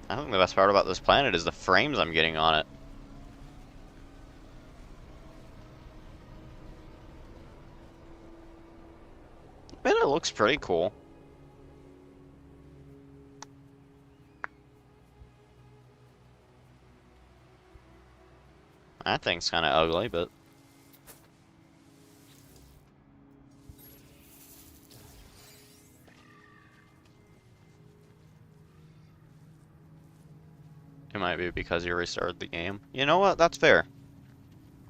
I think the best part about this planet is the frames I'm getting on it. Man, it looks pretty cool. That thing's kind of ugly, but... It might be because you restarted the game. You know what? That's fair.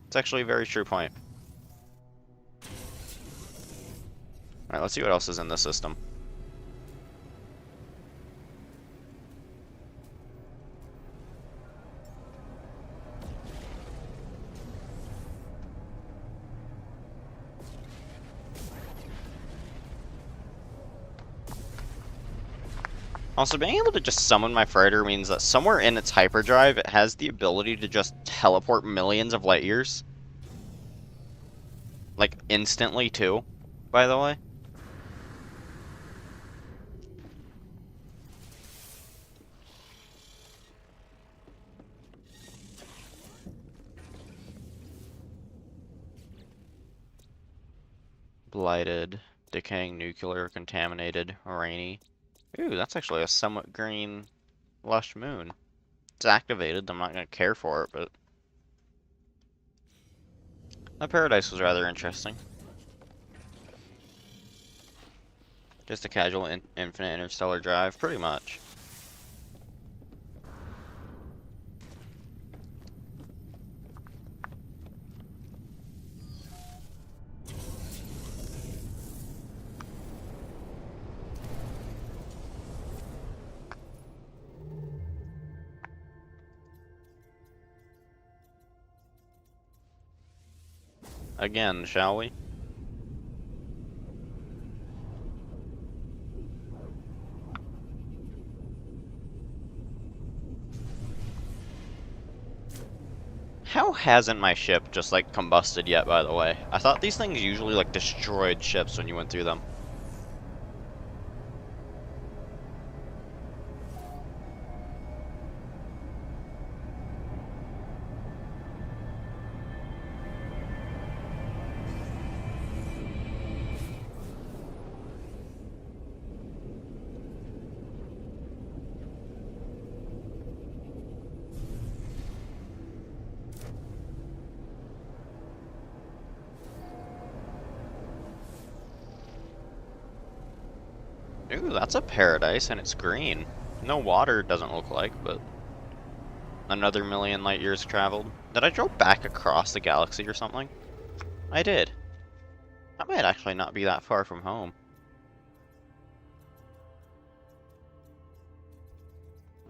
It's actually a very true point. Alright, let's see what else is in the system. Also, being able to just summon my freighter means that somewhere in its hyperdrive, it has the ability to just teleport millions of light years. Like, instantly, too, by the way. Blighted, decaying nuclear, contaminated, rainy. Ooh, that's actually a somewhat green, lush moon. It's activated, I'm not going to care for it, but... That paradise was rather interesting. Just a casual infinite interstellar drive, pretty much. Again, shall we? How hasn't my ship just, like, combusted yet, by the way? I thought these things usually, like, destroyed ships when you went through them. Ooh, that's a paradise, and it's green. No water, doesn't look like, but another million light years traveled. Did I go back across the galaxy or something? I did. That might actually not be that far from home.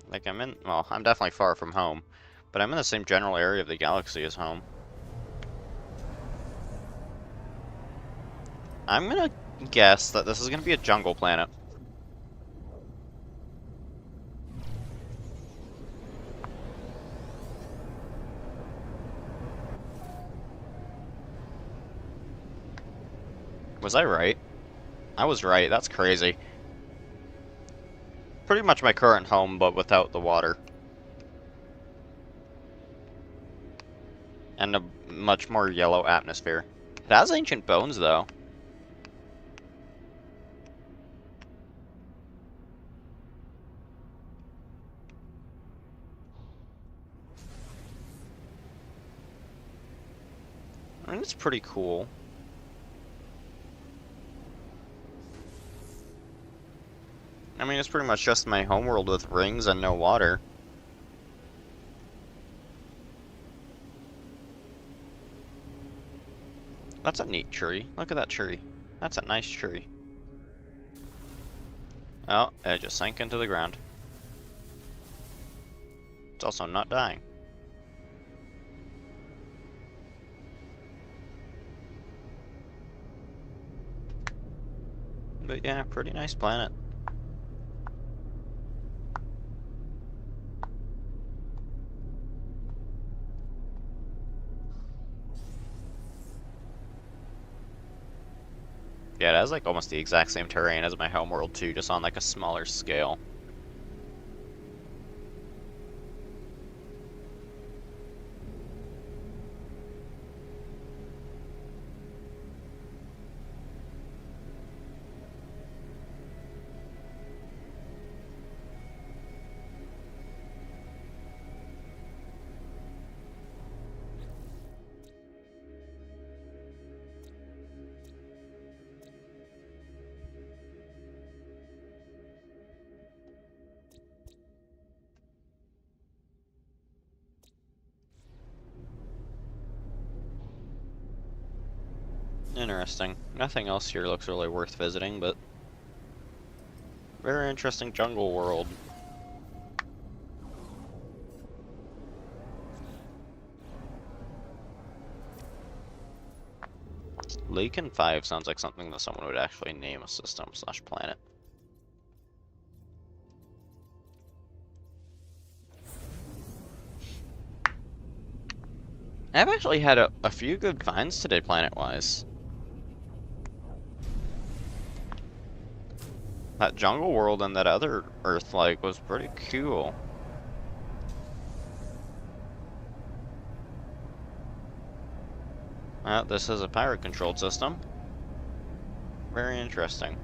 Like, well, I'm definitely far from home, but I'm in the same general area of the galaxy as home. I'm gonna guess that this is gonna be a jungle planet. Was I right? I was right, that's crazy. Pretty much my current home, but without the water. And a much more yellow atmosphere. It has ancient bones, though. I mean, it's pretty cool. I mean, it's pretty much just my homeworld with rings and no water. That's a neat tree. Look at that tree. That's a nice tree. Oh, it just sank into the ground. It's also not dying. But yeah, pretty nice planet. Yeah, it has like almost the exact same terrain as my homeworld too, just on like a smaller scale. Interesting. Nothing else here looks really worth visiting, but very interesting jungle world. Laken 5 sounds like something that someone would actually name a system/planet. I've actually had a few good finds today, planet-wise. That jungle world and that other Earth-like was pretty cool. This is a pirate-controlled system. Very interesting.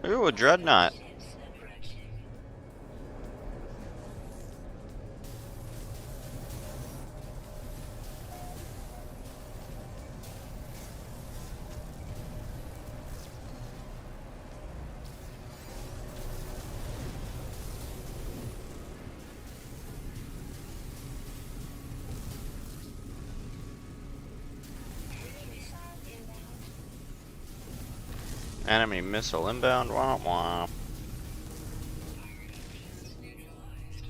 Ooh, a dreadnought. Ships approaching. Enemy missile inbound. Wah wah. Pirate engines neutralized.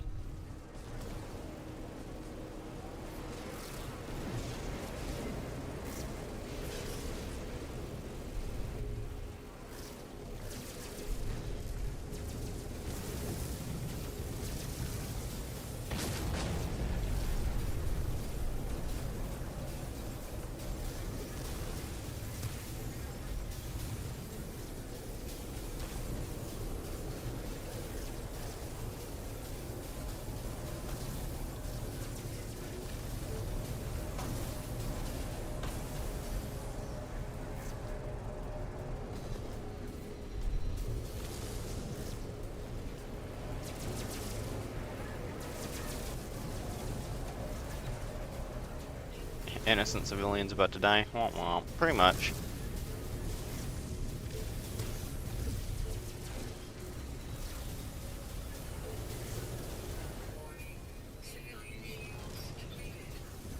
innocent civilians about to die. Womp womp. Pretty much.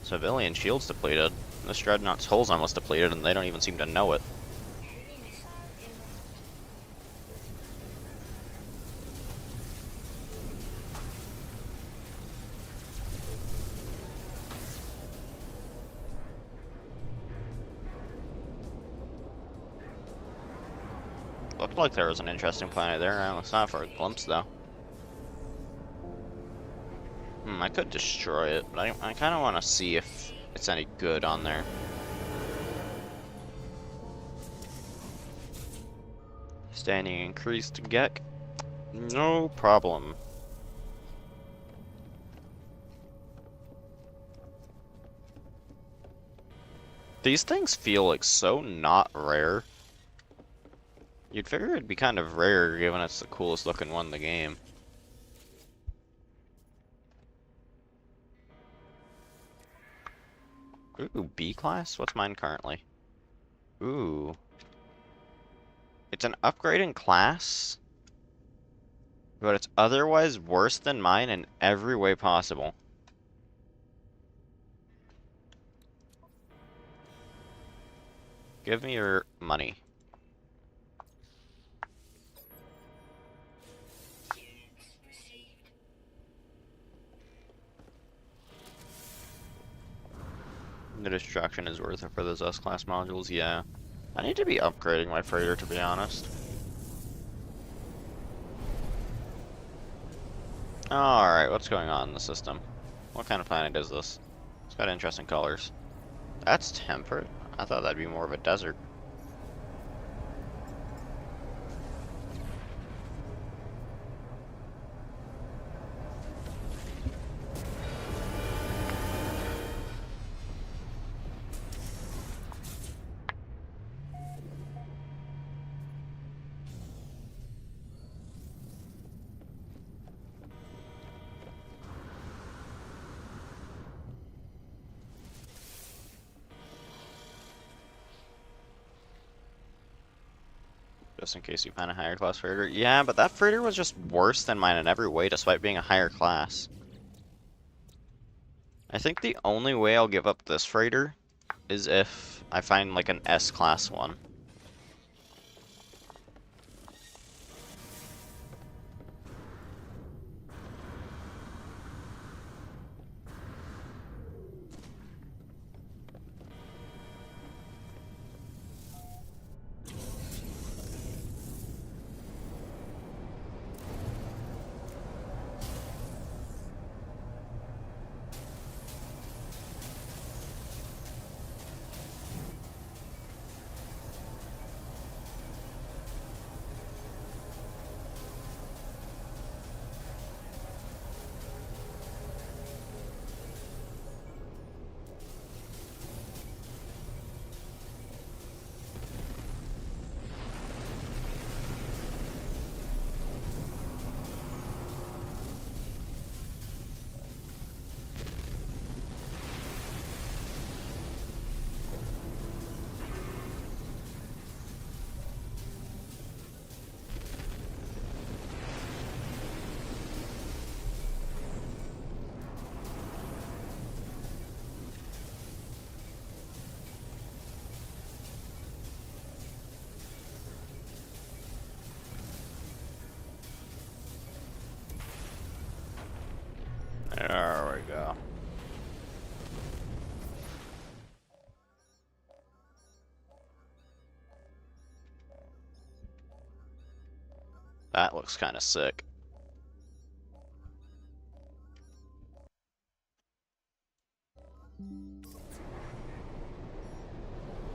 Civilian shields depleted. This dreadnought's hull's almost depleted, and they don't even seem to know it. Looked like there was an interesting planet there. I saw it for a glimpse, though. I could destroy it, but I kind of want to see if it's any good on there. Standing increased Gek. No problem. These things feel like so not rare. You'd figure it'd be kind of rare given it's the coolest looking one in the game. Ooh, B class? What's mine currently? Ooh. It's an upgrade in class, but it's otherwise worse than mine in every way possible. Give me your money. The destruction is worth it for those S-class modules, yeah. I need to be upgrading my freighter, to be honest. Alright, what's going on in the system? What kind of planet is this? It's got interesting colors. That's temperate? I thought that'd be more of a desert. Just in case you find a higher class freighter. Yeah, but that freighter was just worse than mine in every way, despite being a higher class. I think the only way I'll give up this freighter is if I find like an S-class one. There we go. That looks kind of sick.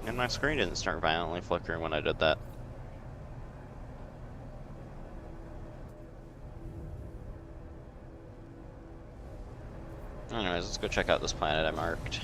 And my screen didn't start violently flickering when I did that. Anyways, let's go check out this planet I marked.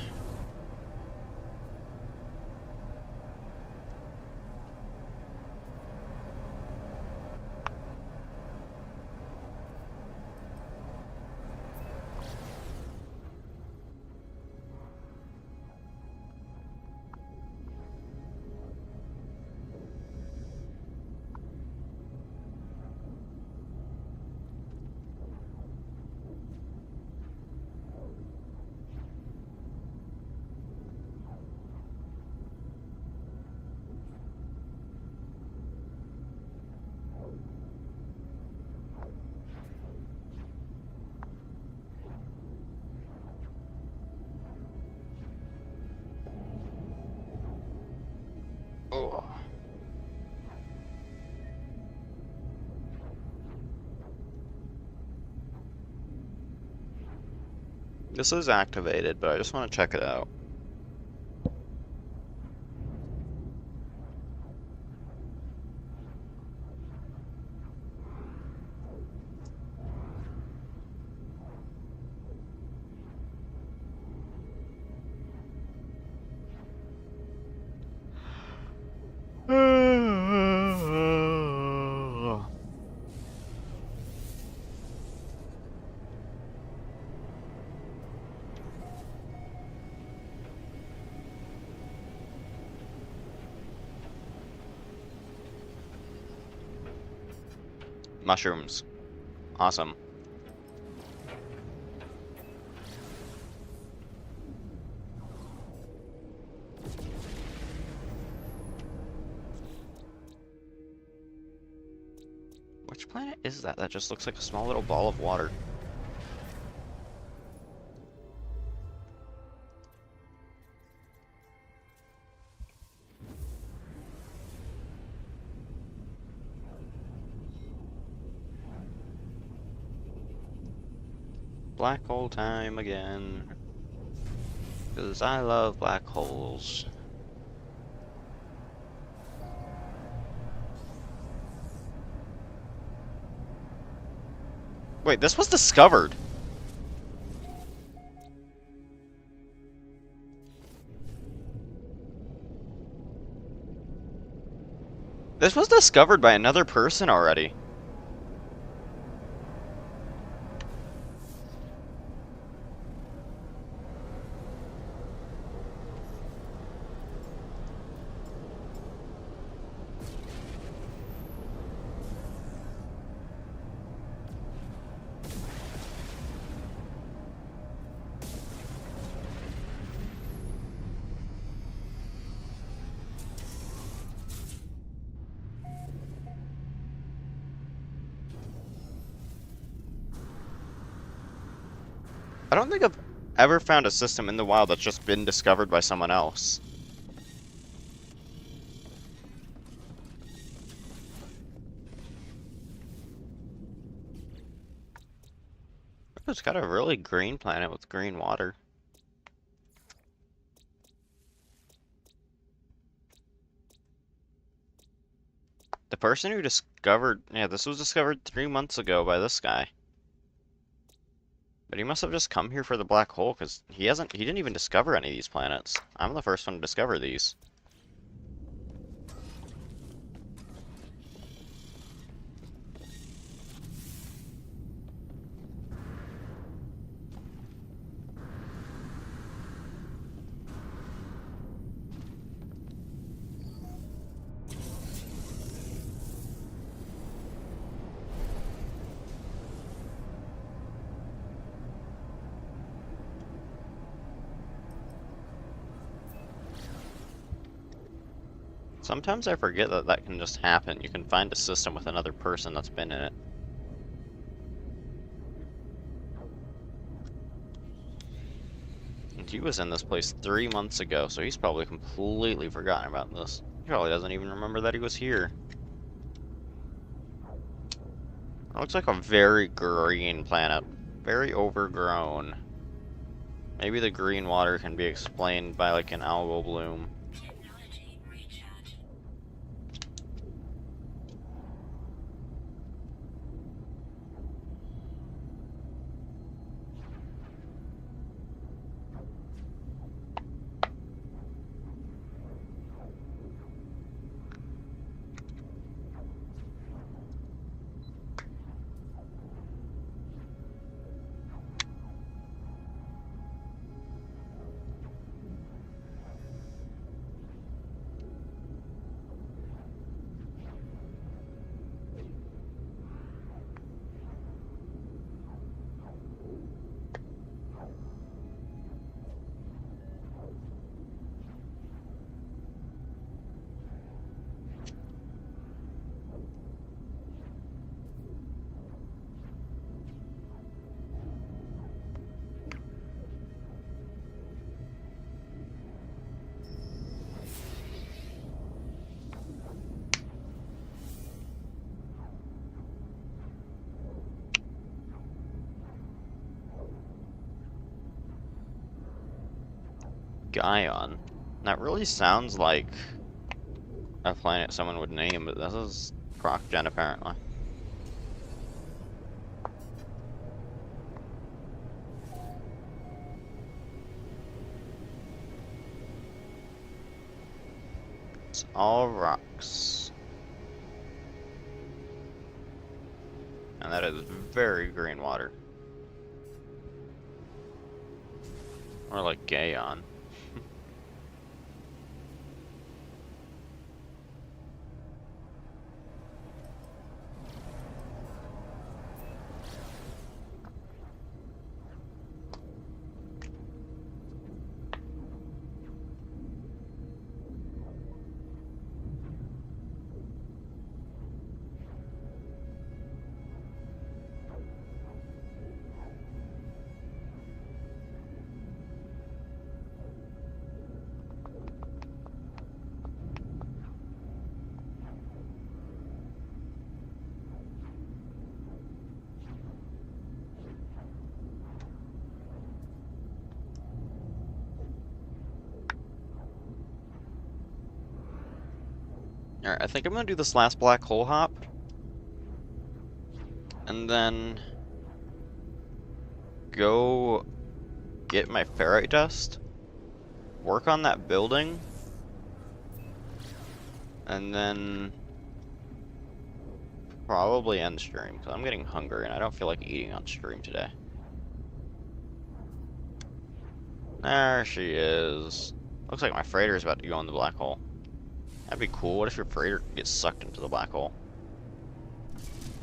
This is activated, but I just want to check it out. Mushrooms. Awesome. Which planet is that? That just looks like a small little ball of water. Black hole time again. Because I love black holes. Wait, this was discovered. This was discovered by another person already. I don't think I've ever found a system in the wild that's just been discovered by someone else. It's got a really green planet with green water. The person who discovered... Yeah, this was discovered 3 months ago by this guy. But he must have just come here for the black hole, because he didn't even discover any of these planets. I'm the first one to discover these. Sometimes I forget that that can just happen. You can find a system with another person that's been in it. And he was in this place 3 months ago, so he's probably completely forgotten about this. He probably doesn't even remember that he was here. It looks like a very green planet. Very overgrown. Maybe the green water can be explained by like an algal bloom. Technology recharge. Guion. That really sounds like a planet someone would name, but this is CrocGen apparently. It's all rocks. And that is very green water. Or like Gaon. Alright, I think I'm gonna do this last black hole hop. And then go get my ferrite dust, work on that building, and then probably end stream, because I'm getting hungry and I don't feel like eating on stream today. There she is. Looks like my freighter is about to go in the black hole. That'd be cool. What if your freighter gets sucked into the black hole?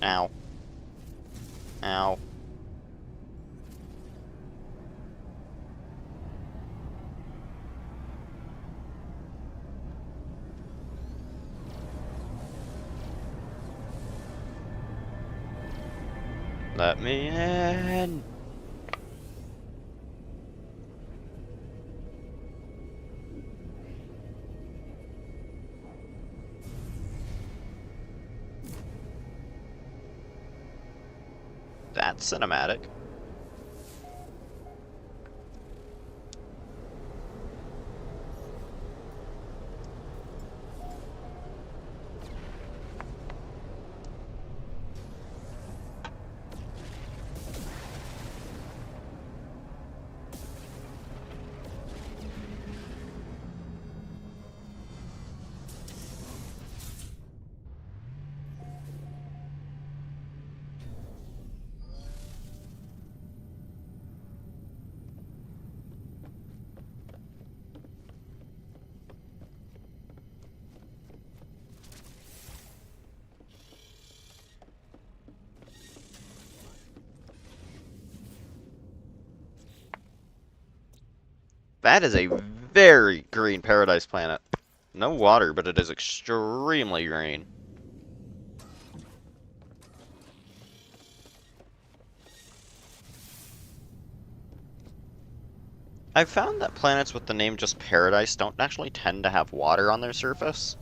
Ow. Ow. Let me in. That's cinematic. That is a very green paradise planet. No water, but it is extremely green. I've found that planets with the name just Paradise don't actually tend to have water on their surface.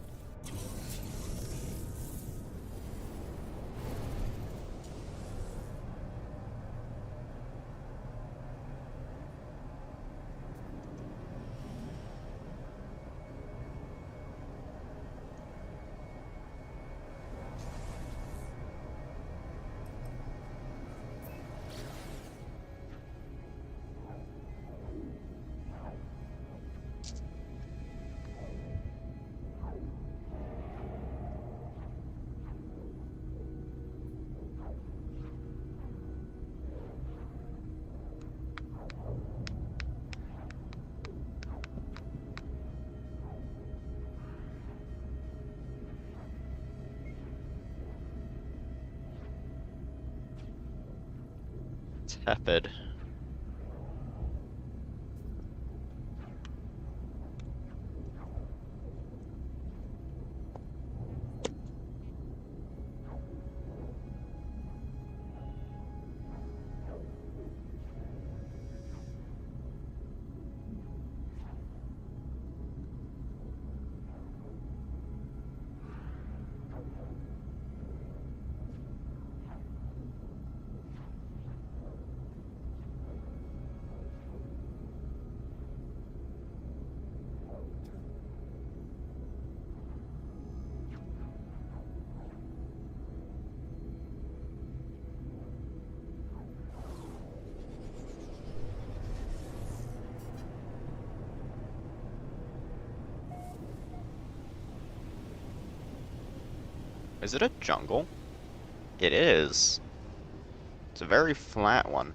Tepid. Is it a jungle? It is. It's a very flat one.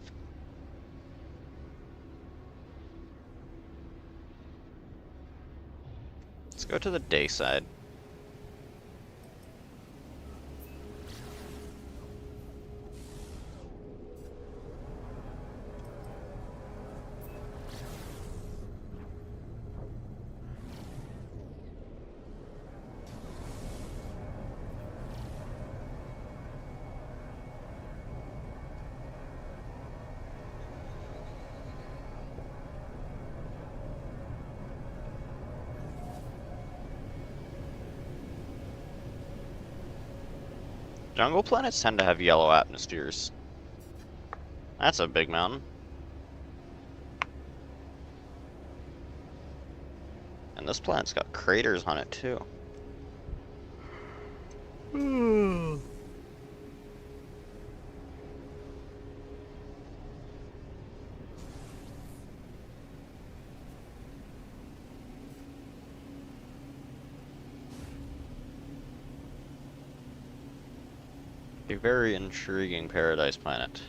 Let's go to the day side. Jungle planets tend to have yellow atmospheres. That's a big mountain. And this planet's got craters on it too. A very intriguing paradise planet.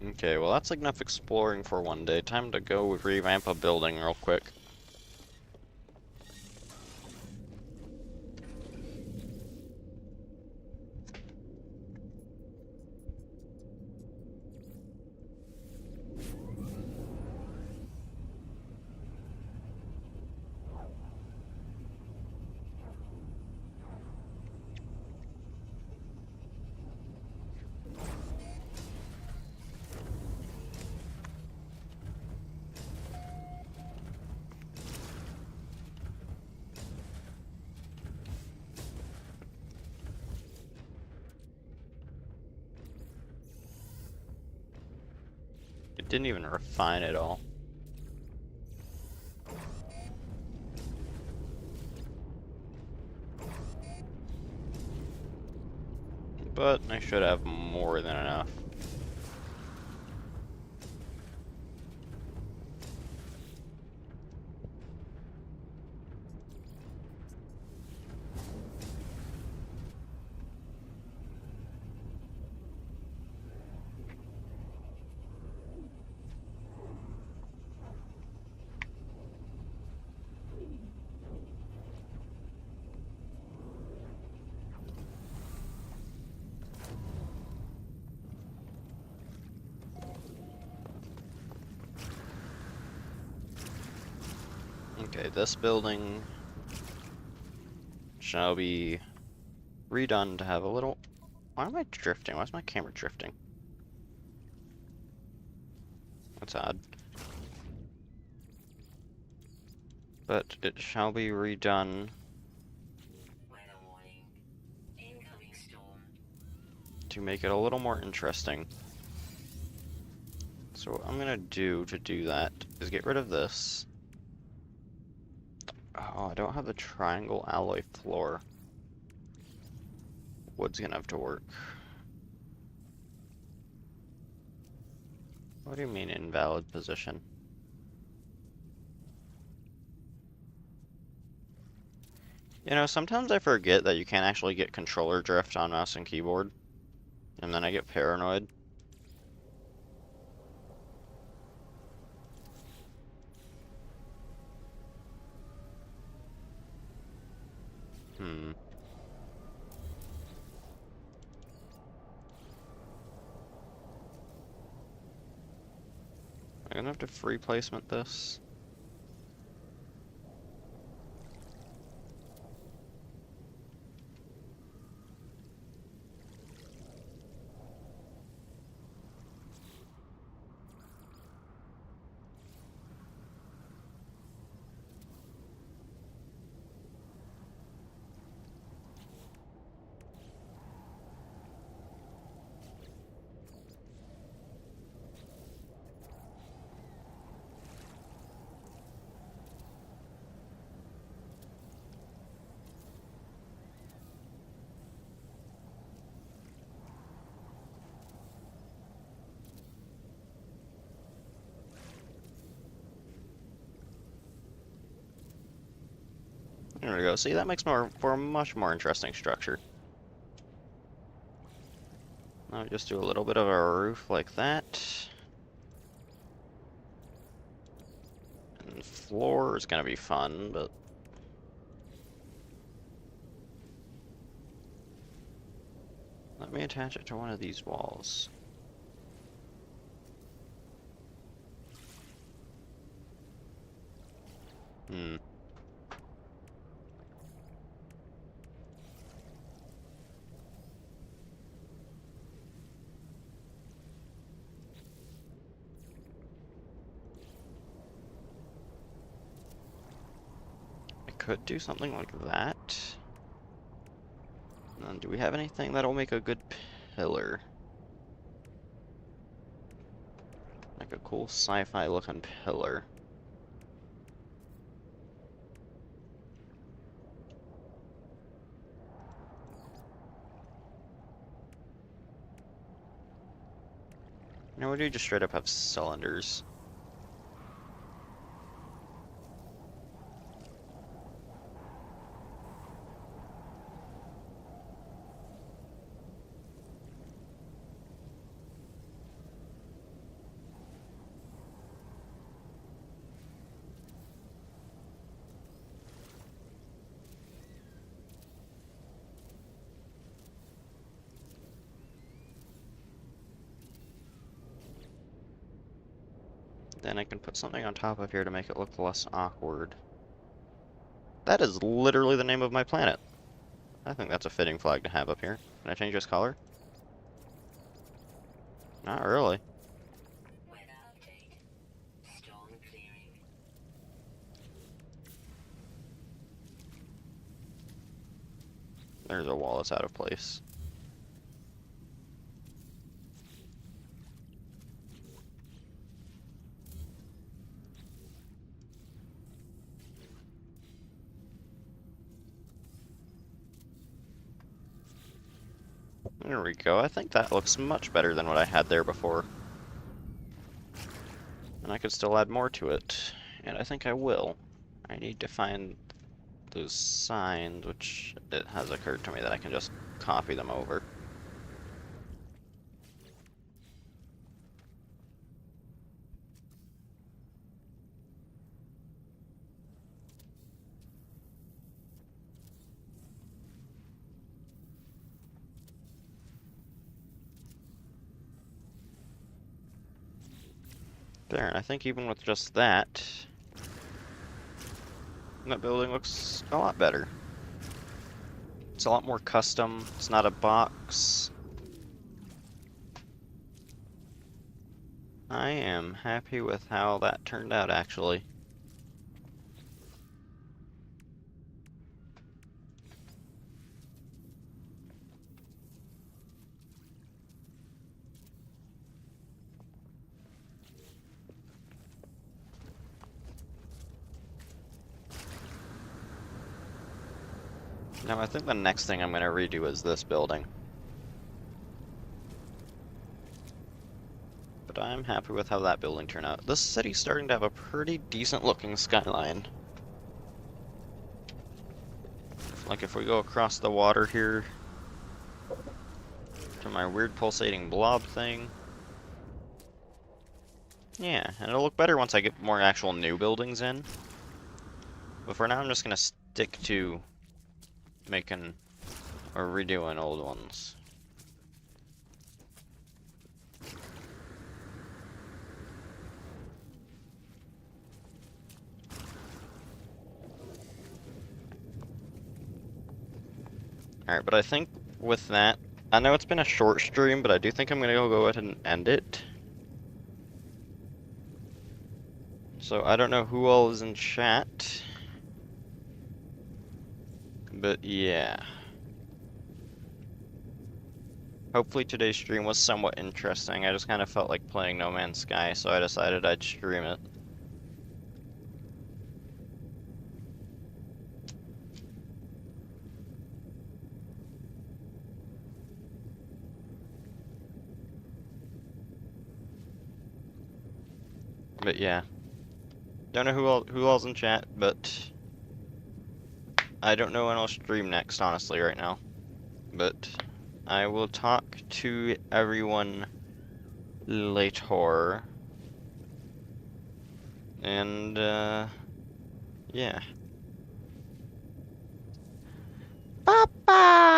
Okay, well that's enough exploring for one day. Time to go revamp a building real quick. It didn't even refine it all. But I should have more than enough. Okay, this building shall be redone to have a little... Why am I drifting? Why is my camera drifting? That's odd. But it shall be redone Weather warning. Incoming storm. to make it a little more interesting. So what I'm gonna do to do that is get rid of this. Oh, I don't have the triangle alloy floor. Wood's gonna have to work. What do you mean invalid position? You know, sometimes I forget that you can't actually get controller drift on mouse and keyboard. And then I get paranoid. Hmm. I'm gonna have to free placement this. There we go. See, that makes for a much more interesting structure. Now just do a little bit of a roof like that. And floor is gonna be fun, but let me attach it to one of these walls. Hmm. I could do something like that. And then do we have anything that'll make a good pillar? Like a cool sci-fi looking pillar. No, we do just straight up have cylinders. Then I can put something on top of here to make it look less awkward. That is literally the name of my planet. I think that's a fitting flag to have up here. Can I change this color? Not really. Weather update. Storm clearing. There's a wall that's out of place. There we go. I think that looks much better than what I had there before. And I could still add more to it. And I think I will. I need to find those signs, which it has occurred to me that I can just copy them over. There, and I think even with just that, that building looks a lot better. It's a lot more custom. It's not a box. I am happy with how that turned out, actually. Now, I think the next thing I'm going to redo is this building. But I'm happy with how that building turned out. This city's starting to have a pretty decent looking skyline. Like if we go across the water here to my weird pulsating blob thing. Yeah, and it'll look better once I get more actual new buildings in. But for now, I'm just going to stick to making or redoing old ones. Alright, but I think with that, I know it's been a short stream, but I do think I'm gonna go ahead and end it. So I don't know who all is in chat. But yeah. Hopefully today's stream was somewhat interesting. I just kind of felt like playing No Man's Sky, so I decided I'd stream it. But yeah. Don't know who all's in chat, but I don't know when I'll stream next, honestly, right now. But I will talk to everyone later. And, yeah. Bye-bye!